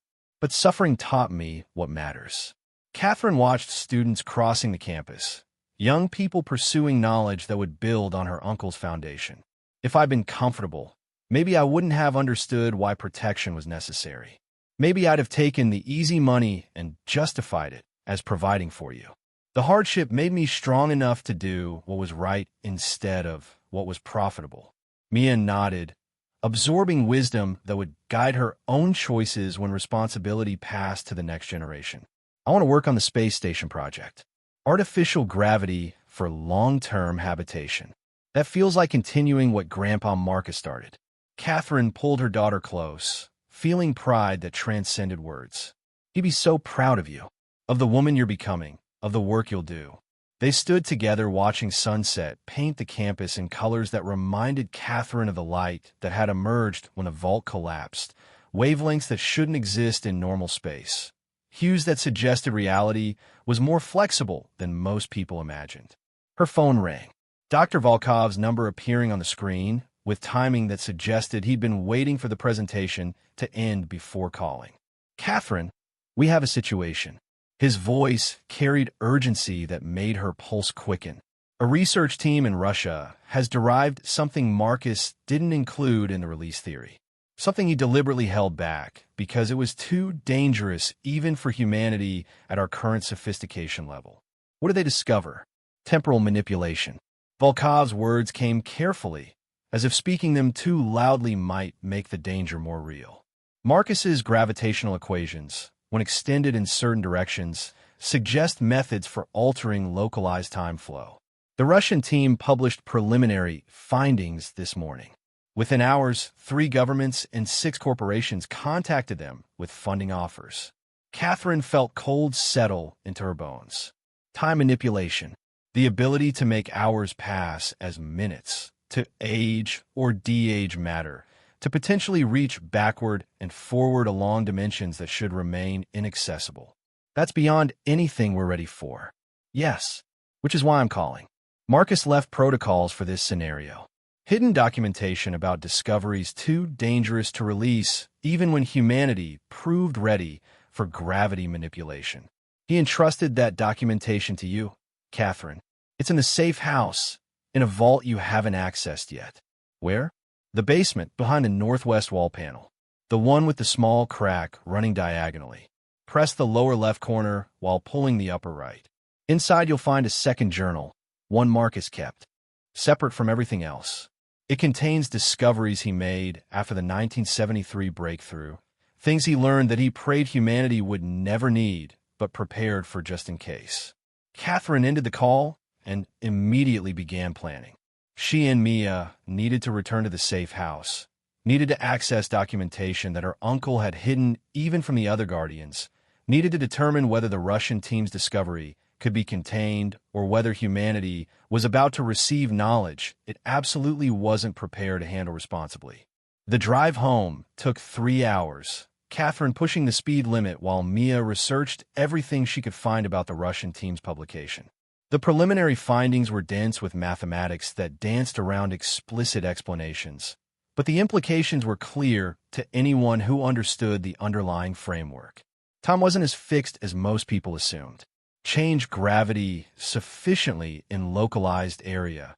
Speaker 1: suffering taught me what matters. Catherine watched students crossing the campus, young people pursuing knowledge that would build on her uncle's foundation. If I'd been comfortable, maybe I wouldn't have understood why protection was necessary. Maybe I'd have taken the easy money and justified it as providing for you. The hardship made me strong enough to do what was right instead of what was profitable. Mia nodded, absorbing wisdom that would guide her own choices when responsibility passed to the next generation. I want to work on the space station project. Artificial gravity for long-term habitation. That feels like continuing what Grandpa Marcus started. Catherine pulled her daughter close, feeling pride that transcended words. He'd be so proud of you, of the woman you're becoming, of the work you'll do. They stood together watching sunset paint the campus in colors that reminded Catherine of the light that had emerged when a vault collapsed, wavelengths that shouldn't exist in normal space, hues that suggested reality was more flexible than most people imagined. Her phone rang, Dr. Volkov's number appearing on the screen, with timing that suggested he'd been waiting for the presentation to end before calling. Catherine, we have a situation. His voice carried urgency that made her pulse quicken. A research team in Russia has derived something Marcus didn't include in the release theory. Something he deliberately held back because it was too dangerous even for humanity at our current sophistication level. What did they discover? Temporal manipulation. Volkov's words came carefully, as if speaking them too loudly might make the danger more real. Marcus's gravitational equations, when extended in certain directions, suggest methods for altering localized time flow. The Russian team published preliminary findings this morning. Within hours, 3 governments and 6 corporations contacted them with funding offers. Catherine felt cold settle into her bones. Time manipulation, the ability to make hours pass as minutes, to age or de-age matter, to potentially reach backward and forward along dimensions that should remain inaccessible. That's beyond anything we're ready for. Yes, which is why I'm calling. Marcus left protocols for this scenario. Hidden documentation about discoveries too dangerous to release even when humanity proved ready for gravity manipulation. He entrusted that documentation to you, Catherine. It's in the safe house, in a vault you haven't accessed yet. Where? The basement, behind the northwest wall panel. The one with the small crack running diagonally. Press the lower left corner while pulling the upper right. Inside you'll find a second journal, one Marcus kept, separate from everything else. It contains discoveries he made after the 1973 breakthrough, things he learned that he prayed humanity would never need, but prepared for just in case. Catherine ended the call and immediately began planning. She and Mia needed to return to the safe house, needed to access documentation that her uncle had hidden even from the other Guardians, needed to determine whether the Russian team's discovery could be contained or whether humanity was about to receive knowledge it absolutely wasn't prepared to handle responsibly. The drive home took 3 hours, Catherine pushing the speed limit while Mia researched everything she could find about the Russian team's publication. The preliminary findings were dense with mathematics that danced around explicit explanations, but the implications were clear to anyone who understood the underlying framework. Time wasn't as fixed as most people assumed. Change gravity sufficiently in localized area,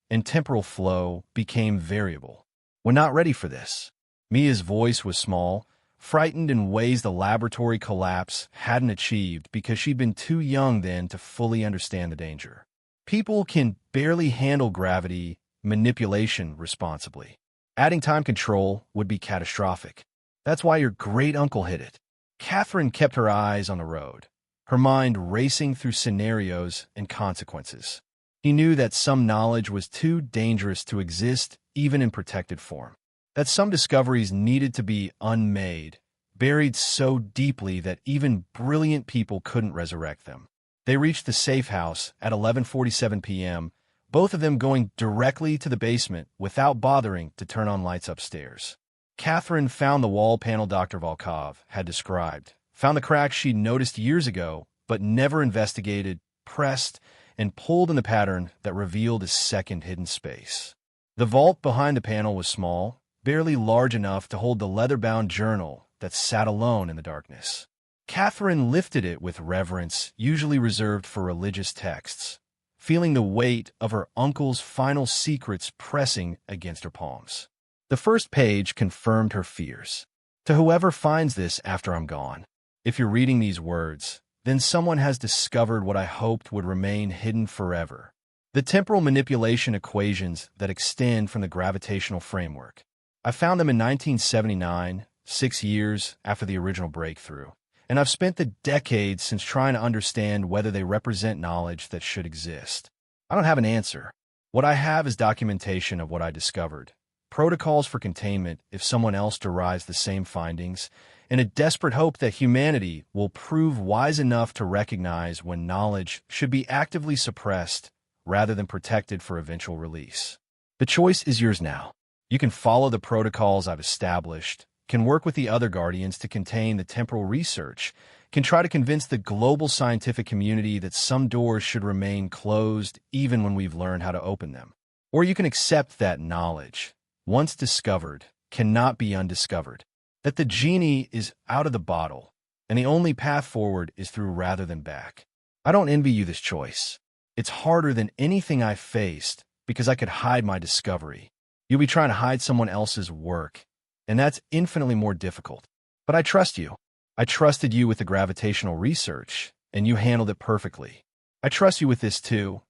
Speaker 1: and temporal flow became variable. We're not ready for this. Mia's voice was small, frightened in ways the laboratory collapse hadn't achieved because she'd been too young then to fully understand the danger. People can barely handle gravity manipulation responsibly. Adding time control would be catastrophic. That's why your great-uncle hid it. Catherine kept her eyes on the road, her mind racing through scenarios and consequences. He knew that some knowledge was too dangerous to exist even in protected form, that some discoveries needed to be unmade, buried so deeply that even brilliant people couldn't resurrect them. They reached the safe house at 11:47 p.m., both of them going directly to the basement without bothering to turn on lights upstairs. Catherine found the wall panel Dr. Volkov had described, found the cracks she'd noticed years ago, but never investigated, pressed, and pulled in the pattern that revealed a second hidden space. The vault behind the panel was small, barely large enough to hold the leather-bound journal that sat alone in the darkness. Catherine lifted it with reverence usually reserved for religious texts, feeling the weight of her uncle's final secrets pressing against her palms. The first page confirmed her fears. To whoever finds this after I'm gone, if you're reading these words, then someone has discovered what I hoped would remain hidden forever. The temporal manipulation equations that extend from the gravitational framework. I found them in 1979, 6 years after the original breakthrough, and I've spent the decades since trying to understand whether they represent knowledge that should exist. I don't have an answer. What I have is documentation of what I discovered, protocols for containment if someone else derives the same findings, and a desperate hope that humanity will prove wise enough to recognize when knowledge should be actively suppressed rather than protected for eventual release. The choice is yours now. You can follow the protocols I've established, can work with the other Guardians to contain the temporal research, can try to convince the global scientific community that some doors should remain closed even when we've learned how to open them. Or you can accept that knowledge, once discovered, cannot be undiscovered, that the genie is out of the bottle, and the only path forward is through rather than back. I don't envy you this choice. It's harder than anything I've faced because I could hide my discovery. You'll be trying to hide someone else's work, and that's infinitely more difficult. But I trust you. I trusted you with the gravitational research, and you handled it perfectly. I trust you with this too,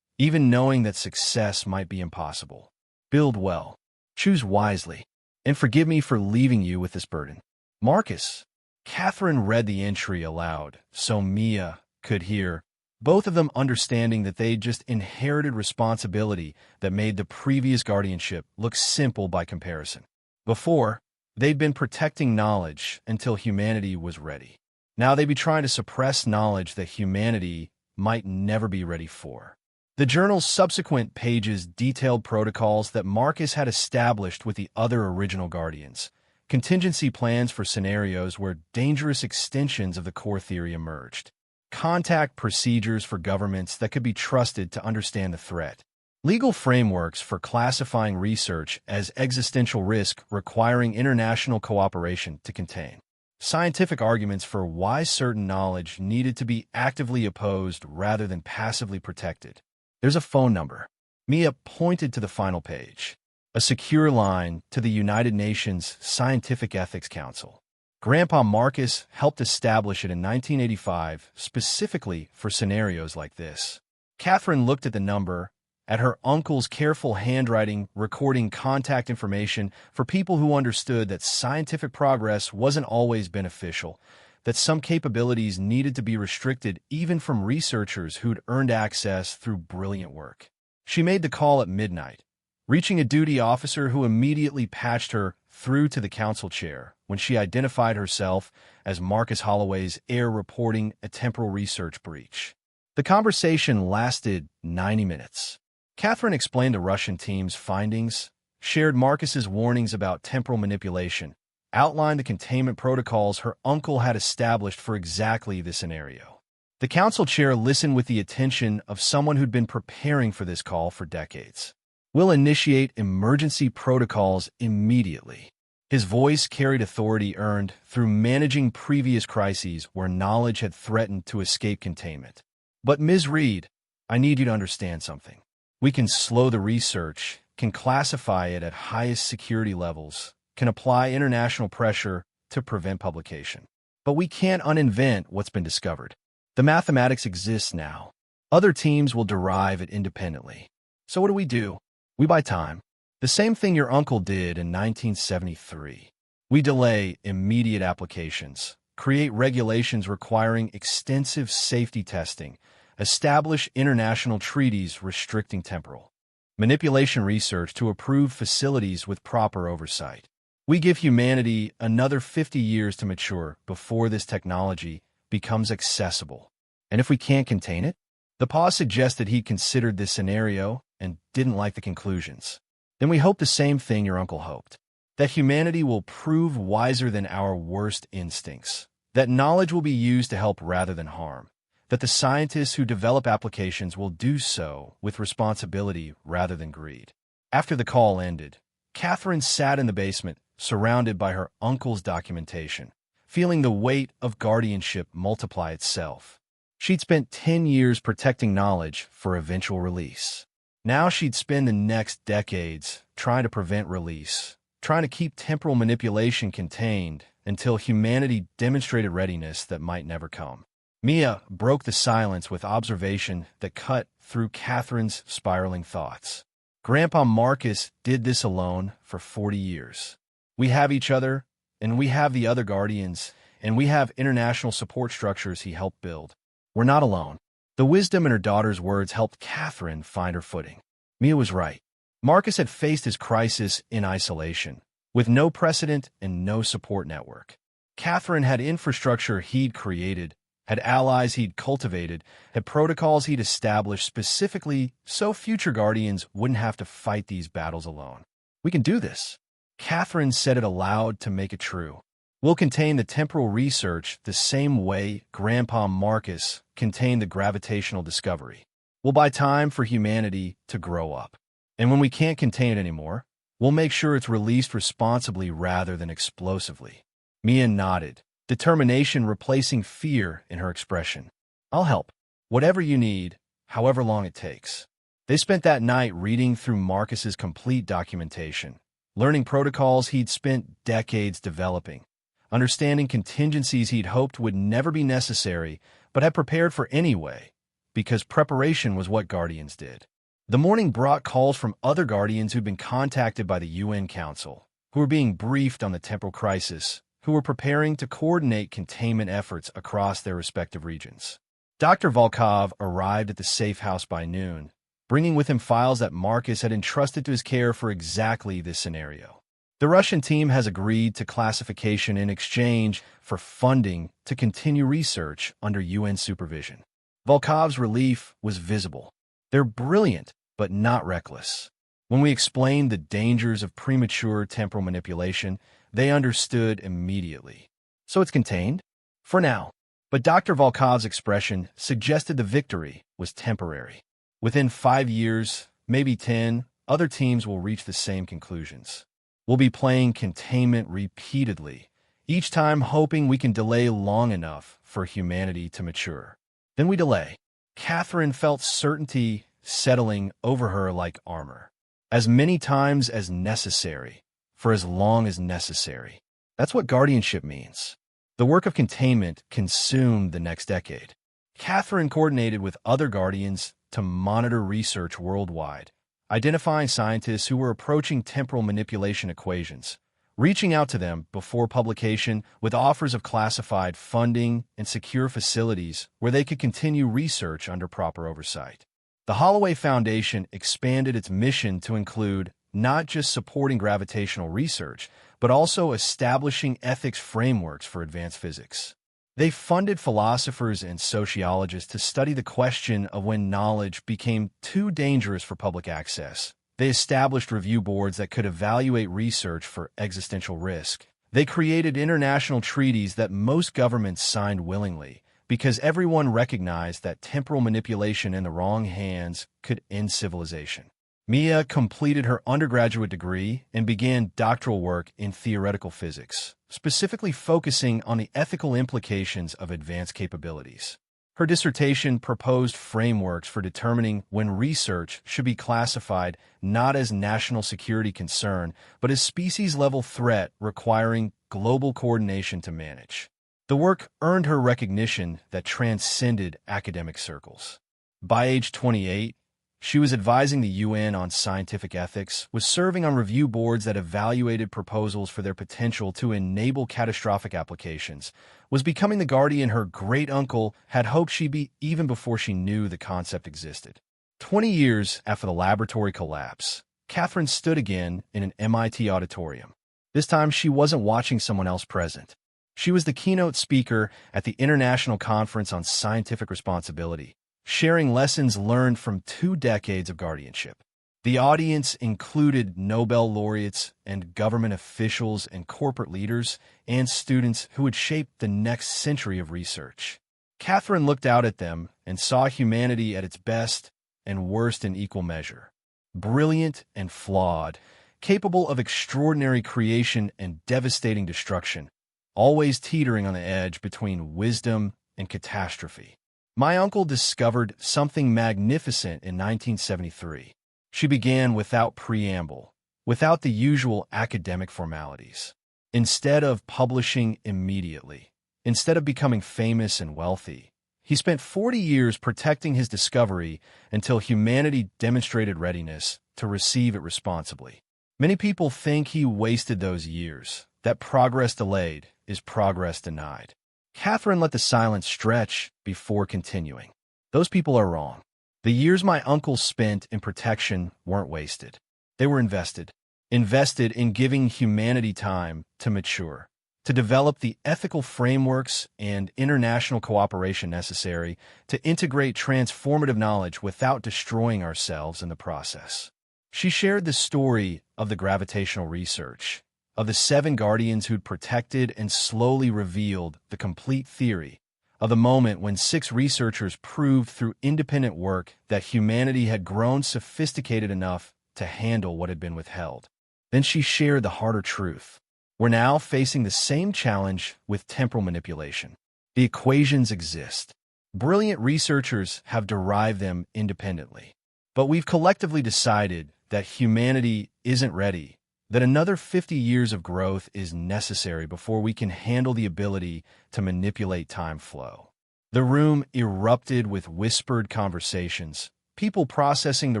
Speaker 1: even knowing that success might be impossible. Build well. Choose wisely, and forgive me for leaving you with this burden. Marcus. Catherine read the entry aloud, so Mia could hear, both of them understanding that they'd just inherited responsibility that made the previous guardianship look simple by comparison. Before, they'd been protecting knowledge until humanity was ready. Now they'd be trying to suppress knowledge that humanity might never be ready for. The journal's subsequent pages detailed protocols that Marcus had established with the other original Guardians, contingency plans for scenarios where dangerous extensions of the core theory emerged, contact procedures for governments that could be trusted to understand the threat, legal frameworks for classifying research as existential risk requiring international cooperation to contain, scientific arguments for why certain knowledge needed to be actively opposed rather than passively protected. There's a phone number. Mia pointed to the final page. A secure line to the United Nations Scientific Ethics Council. Grandpa Marcus helped establish it in 1985 specifically for scenarios like this. Catherine looked at the number, at her uncle's careful handwriting recording contact information for people who understood that scientific progress wasn't always beneficial, that some capabilities needed to be restricted even from researchers who'd earned access through brilliant work. She made the call at midnight, reaching a duty officer who immediately patched her through to the council chair when she identified herself as Marcus Holloway's heir reporting a temporal research breach. The conversation lasted 90 minutes. Catherine explained the Russian team's findings, shared Marcus's warnings about temporal manipulation, outlined the containment protocols her uncle had established for exactly this scenario. The council chair listened with the attention of someone who'd been preparing for this call for decades. "We'll initiate emergency protocols immediately." His voice carried authority earned through managing previous crises where knowledge had threatened to escape containment. "But Ms. Reed, I need you to understand something. We can slow the research, can classify it at highest security levels, can apply international pressure to prevent publication. But we can't uninvent what's been discovered. The mathematics exists now. Other teams will derive it independently. So what do? We buy time. The same thing your uncle did in 1973. We delay immediate applications, create regulations requiring extensive safety testing, establish international treaties restricting temporal manipulation research to approve facilities with proper oversight. We give humanity another 50 years to mature before this technology becomes accessible. And if we can't contain it?" The pause suggested he considered this scenario and didn't like the conclusions. "Then we hope the same thing your uncle hoped. That humanity will prove wiser than our worst instincts. That knowledge will be used to help rather than harm. That the scientists who develop applications will do so with responsibility rather than greed." After the call ended, Catherine sat in the basement, surrounded by her uncle's documentation, feeling the weight of guardianship multiply itself. She'd spent 10 years protecting knowledge for eventual release. Now she'd spend the next decades trying to prevent release, trying to keep temporal manipulation contained until humanity demonstrated readiness that might never come. Mia broke the silence with observation that cut through Catherine's spiraling thoughts. Grandpa Marcus did this alone for 40 years. We have each other, and we have the other guardians, and we have international support structures he helped build. We're not alone. The wisdom in her daughter's words helped Catherine find her footing. Mia was right. Marcus had faced his crisis in isolation, with no precedent and no support network. Catherine had infrastructure he'd created, had allies he'd cultivated, had protocols he'd established specifically so future guardians wouldn't have to fight these battles alone. "We can do this." Catherine said it aloud to make it true. "We'll contain the temporal research the same way Grandpa Marcus contained the gravitational discovery. We'll buy time for humanity to grow up. And when we can't contain it anymore, we'll make sure it's released responsibly rather than explosively." Mia nodded, determination replacing fear in her expression. "I'll help. Whatever you need, however long it takes." They spent that night reading through Marcus's complete documentation, learning protocols he'd spent decades developing, understanding contingencies he'd hoped would never be necessary but had prepared for anyway, because preparation was what Guardians did. The morning brought calls from other Guardians who'd been contacted by the UN Council, who were being briefed on the temporal crisis, who were preparing to coordinate containment efforts across their respective regions. Dr. Volkov arrived at the safe house by noon, bringing with him files that Marcus had entrusted to his care for exactly this scenario. The Russian team has agreed to classification in exchange for funding to continue research under UN supervision. Volkov's relief was visible. "They're brilliant, but not reckless." When we explained the dangers of premature temporal manipulation, they understood immediately. "So it's contained?" "For now." But Dr. Volkov's expression suggested the victory was temporary. Within 5 years, maybe 10, other teams will reach the same conclusions. We'll be playing containment repeatedly, each time hoping we can delay long enough for humanity to mature. Then we delay. Catherine felt certainty settling over her like armor. As many times as necessary, for as long as necessary. That's what guardianship means. The work of containment consumed the next decade. Catherine coordinated with other guardians to monitor research worldwide, identifying scientists who were approaching temporal manipulation equations, reaching out to them before publication with offers of classified funding and secure facilities where they could continue research under proper oversight. The Holloway Foundation expanded its mission to include not just supporting gravitational research, but also establishing ethics frameworks for advanced physics. They funded philosophers and sociologists to study the question of when knowledge became too dangerous for public access. They established review boards that could evaluate research for existential risk. They created international treaties that most governments signed willingly, because everyone recognized that temporal manipulation in the wrong hands could end civilization. Mia completed her undergraduate degree and began doctoral work in theoretical physics, specifically focusing on the ethical implications of advanced capabilities. Her dissertation proposed frameworks for determining when research should be classified not as national security concern, but as species-level threat requiring global coordination to manage. The work earned her recognition that transcended academic circles. By age 28, she was advising the UN on scientific ethics, was serving on review boards that evaluated proposals for their potential to enable catastrophic applications, was becoming the guardian her great-uncle had hoped she'd be even before she knew the concept existed. 20 years after the laboratory collapse, Catherine stood again in an MIT auditorium. This time, she wasn't watching someone else present. She was the keynote speaker at the International Conference on Scientific Responsibility, sharing lessons learned from 2 decades of guardianship. The audience included Nobel laureates and government officials and corporate leaders and students who would shape the next century of research. Catherine looked out at them and saw humanity at its best and worst in equal measure. Brilliant and flawed, capable of extraordinary creation and devastating destruction, always teetering on the edge between wisdom and catastrophe. My uncle discovered something magnificent in 1973. She began without preamble, without the usual academic formalities. Instead of publishing immediately, instead of becoming famous and wealthy, he spent 40 years protecting his discovery until humanity demonstrated readiness to receive it responsibly. Many people think he wasted those years, that progress delayed is progress denied. Catherine let the silence stretch before continuing. Those people are wrong. The years my uncle spent in protection weren't wasted. They were invested in giving humanity time to mature, to develop the ethical frameworks and international cooperation necessary to integrate transformative knowledge without destroying ourselves in the process. She shared the story of the gravitational research, of the 7 guardians who'd protected and slowly revealed the complete theory, of the moment when 6 researchers proved through independent work that humanity had grown sophisticated enough to handle what had been withheld. Then she shared the harder truth. We're now facing the same challenge with temporal manipulation. The equations exist. Brilliant researchers have derived them independently. But we've collectively decided that humanity isn't ready, that another 50 years of growth is necessary before we can handle the ability to manipulate time flow. The room erupted with whispered conversations, people processing the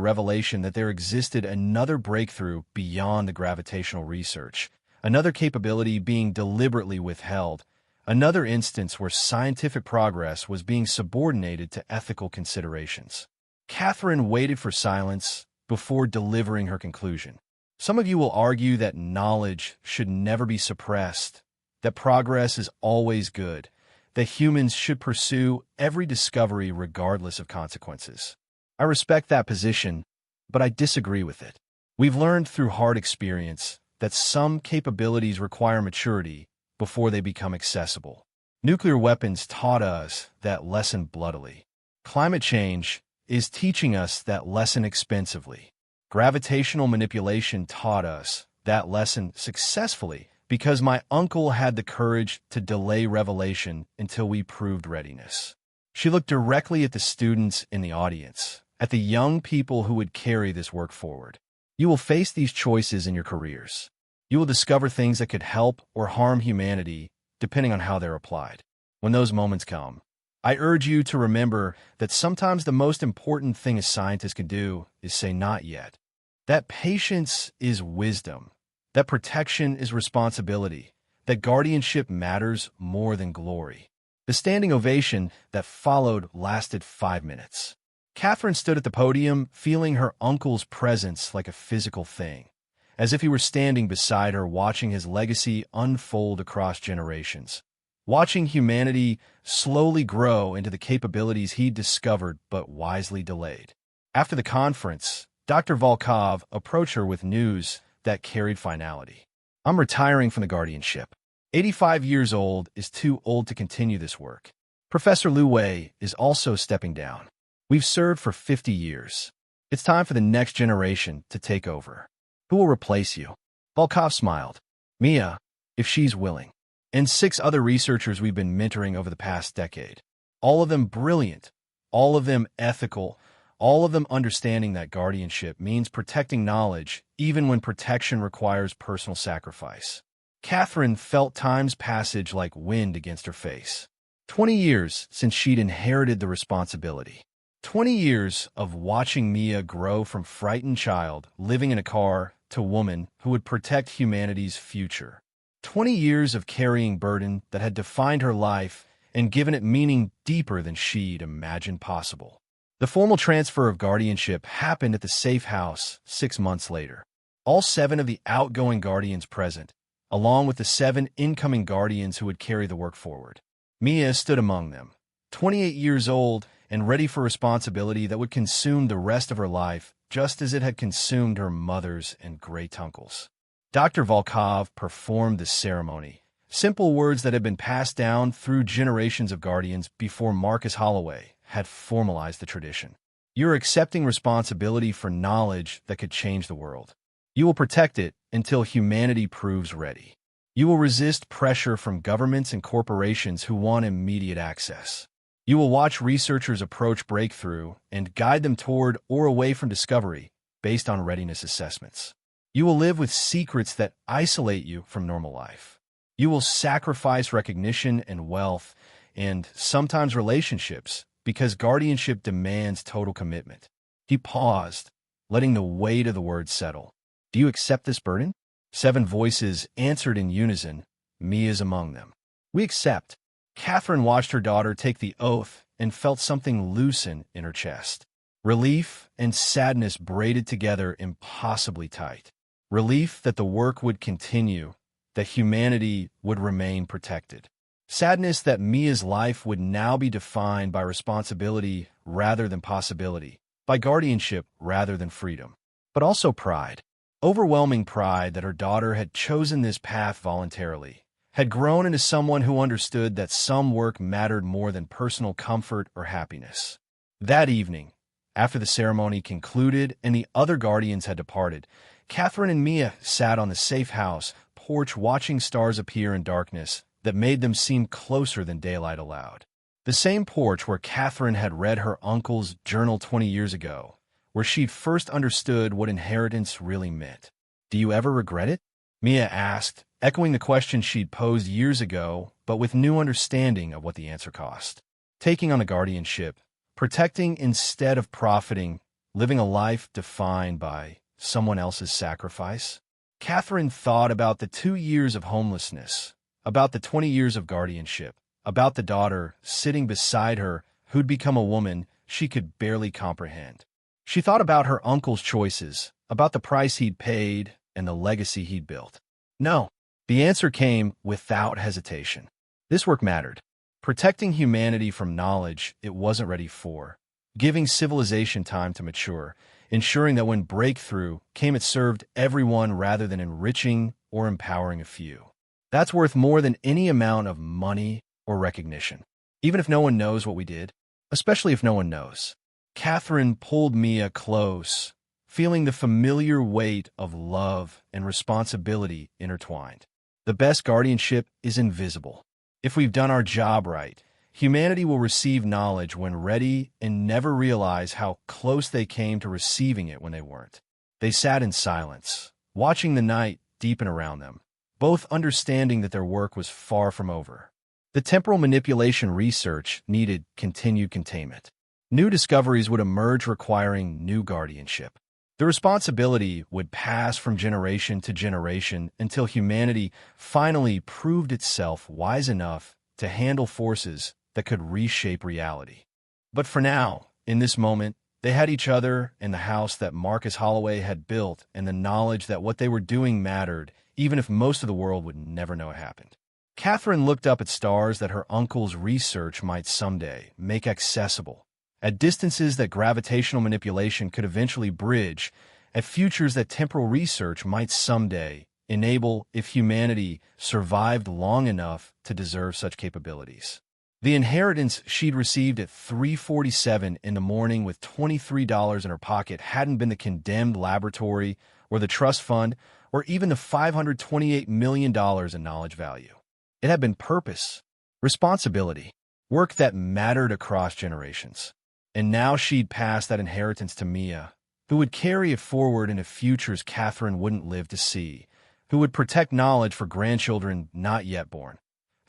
Speaker 1: revelation that there existed another breakthrough beyond the gravitational research, another capability being deliberately withheld, another instance where scientific progress was being subordinated to ethical considerations. Catherine waited for silence before delivering her conclusion. Some of you will argue that knowledge should never be suppressed, that progress is always good, that humans should pursue every discovery regardless of consequences. I respect that position, but I disagree with it. We've learned through hard experience that some capabilities require maturity before they become accessible. Nuclear weapons taught us that lesson bloodily. Climate change is teaching us that lesson expensively. Gravitational manipulation taught us that lesson successfully because my uncle had the courage to delay revelation until we proved readiness. She looked directly at the students in the audience, at the young people who would carry this work forward. You will face these choices in your careers. You will discover things that could help or harm humanity, depending on how they're applied. When those moments come, I urge you to remember that sometimes the most important thing a scientist can do is say not yet. That patience is wisdom. That protection is responsibility. That guardianship matters more than glory. The standing ovation that followed lasted 5 minutes. Catherine stood at the podium, feeling her uncle's presence like a physical thing, as if he were standing beside her, watching his legacy unfold across generations, watching humanity slowly grow into the capabilities he'd discovered but wisely delayed. After the conference, Dr. Volkov approached her with news that carried finality. I'm retiring from the guardianship. 85 years old is too old to continue this work. Professor Lu Wei is also stepping down. We've served for 50 years. It's time for the next generation to take over. Who will replace you? Volkov smiled. Mia, if she's willing. And 6 other researchers we've been mentoring over the past decade. All of them brilliant, all of them ethical, all of them understanding that guardianship means protecting knowledge, even when protection requires personal sacrifice. Catherine felt time's passage like wind against her face. 20 years since she'd inherited the responsibility. 20 years of watching Mia grow from frightened child living in a car to woman who would protect humanity's future. 20 years of carrying burden that had defined her life and given it meaning deeper than she'd imagined possible. The formal transfer of guardianship happened at the safe house 6 months later. All 7 of the outgoing guardians present, along with the 7 incoming guardians who would carry the work forward. Mia stood among them, 28 years old and ready for responsibility that would consume the rest of her life, just as it had consumed her mother's and great-uncles. Dr. Volkov performed the ceremony, simple words that had been passed down through generations of guardians before Marcus Holloway had formalized the tradition. You're accepting responsibility for knowledge that could change the world. You will protect it until humanity proves ready. You will resist pressure from governments and corporations who want immediate access. You will watch researchers approach breakthrough and guide them toward or away from discovery based on readiness assessments. You will live with secrets that isolate you from normal life. You will sacrifice recognition and wealth and sometimes relationships because guardianship demands total commitment. He paused, letting the weight of the words settle. Do you accept this burden? 7 voices answered in unison. Mia's among them. We accept. Catherine watched her daughter take the oath and felt something loosen in her chest. Relief and sadness braided together impossibly tight. Relief that the work would continue, that humanity would remain protected. Sadness that Mia's life would now be defined by responsibility rather than possibility, by guardianship rather than freedom. But also pride. Overwhelming pride that her daughter had chosen this path voluntarily, had grown into someone who understood that some work mattered more than personal comfort or happiness. That evening, after the ceremony concluded and the other guardians had departed, Catherine and Mia sat on the safe house porch watching stars appear in darkness that made them seem closer than daylight allowed. The same porch where Catherine had read her uncle's journal 20 years ago, where she'd first understood what inheritance really meant. Do you ever regret it? Mia asked, echoing the question she'd posed years ago, but with new understanding of what the answer cost. Taking on a guardianship, protecting instead of profiting, living a life defined by someone else's sacrifice. Catherine thought about the 2 years of homelessness, about the 20 years of guardianship, about the daughter sitting beside her who'd become a woman she could barely comprehend. She thought about her uncle's choices, about the price he'd paid and the legacy he'd built. No, the answer came without hesitation. This work mattered. Protecting humanity from knowledge it wasn't ready for, giving civilization time to mature, ensuring that when breakthrough came it served everyone rather than enriching or empowering a few. That's worth more than any amount of money or recognition. Even if no one knows what we did, especially if no one knows. Catherine pulled Mia close, feeling the familiar weight of love and responsibility intertwined. The best guardianship is invisible. If we've done our job right, Humanity will receive knowledge when ready and never realize how close they came to receiving it when they weren't. They sat in silence, watching the night deepen around them, both understanding that their work was far from over. The temporal manipulation research needed continued containment. New discoveries would emerge requiring new guardianship. The responsibility would pass from generation to generation until humanity finally proved itself wise enough to handle forces that could reshape reality. But for now, in this moment, they had each other and the house that Marcus Holloway had built and the knowledge that what they were doing mattered, even if most of the world would never know it happened. Catherine looked up at stars that her uncle's research might someday make accessible, at distances that gravitational manipulation could eventually bridge, at futures that temporal research might someday enable if humanity survived long enough to deserve such capabilities. The inheritance she'd received at 3:47 in the morning with $23 in her pocket hadn't been the condemned laboratory or the trust fund or even the $528 million in knowledge value. It had been purpose, responsibility, work that mattered across generations. And now she'd pass that inheritance to Mia, who would carry it forward into futures Catherine wouldn't live to see, who would protect knowledge for grandchildren not yet born,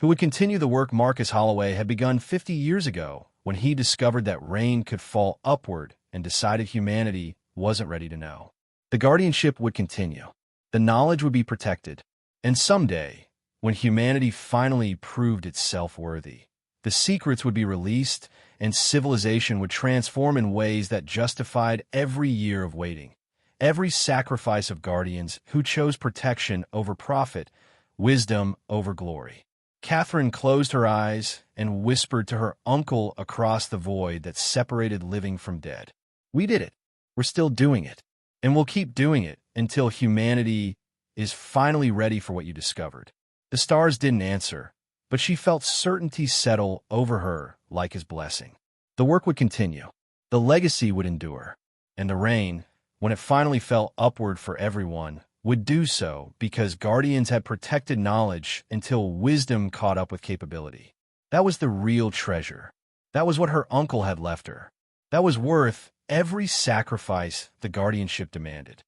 Speaker 1: who would continue the work Marcus Holloway had begun 50 years ago when he discovered that rain could fall upward and decided humanity wasn't ready to know. The guardianship would continue. The knowledge would be protected. And someday, when humanity finally proved itself worthy, the secrets would be released and civilization would transform in ways that justified every year of waiting, every sacrifice of guardians who chose protection over profit, wisdom over glory. Catherine closed her eyes and whispered to her uncle across the void that separated living from dead. We did it. We're still doing it. And we'll keep doing it until humanity is finally ready for what you discovered. The stars didn't answer, but she felt certainty settle over her like his blessing. The work would continue. The legacy would endure. And the rain, when it finally fell upward for everyone, would do so because guardians had protected knowledge until wisdom caught up with capability. That was the real treasure. That was what her uncle had left her. That was worth every sacrifice the guardianship demanded.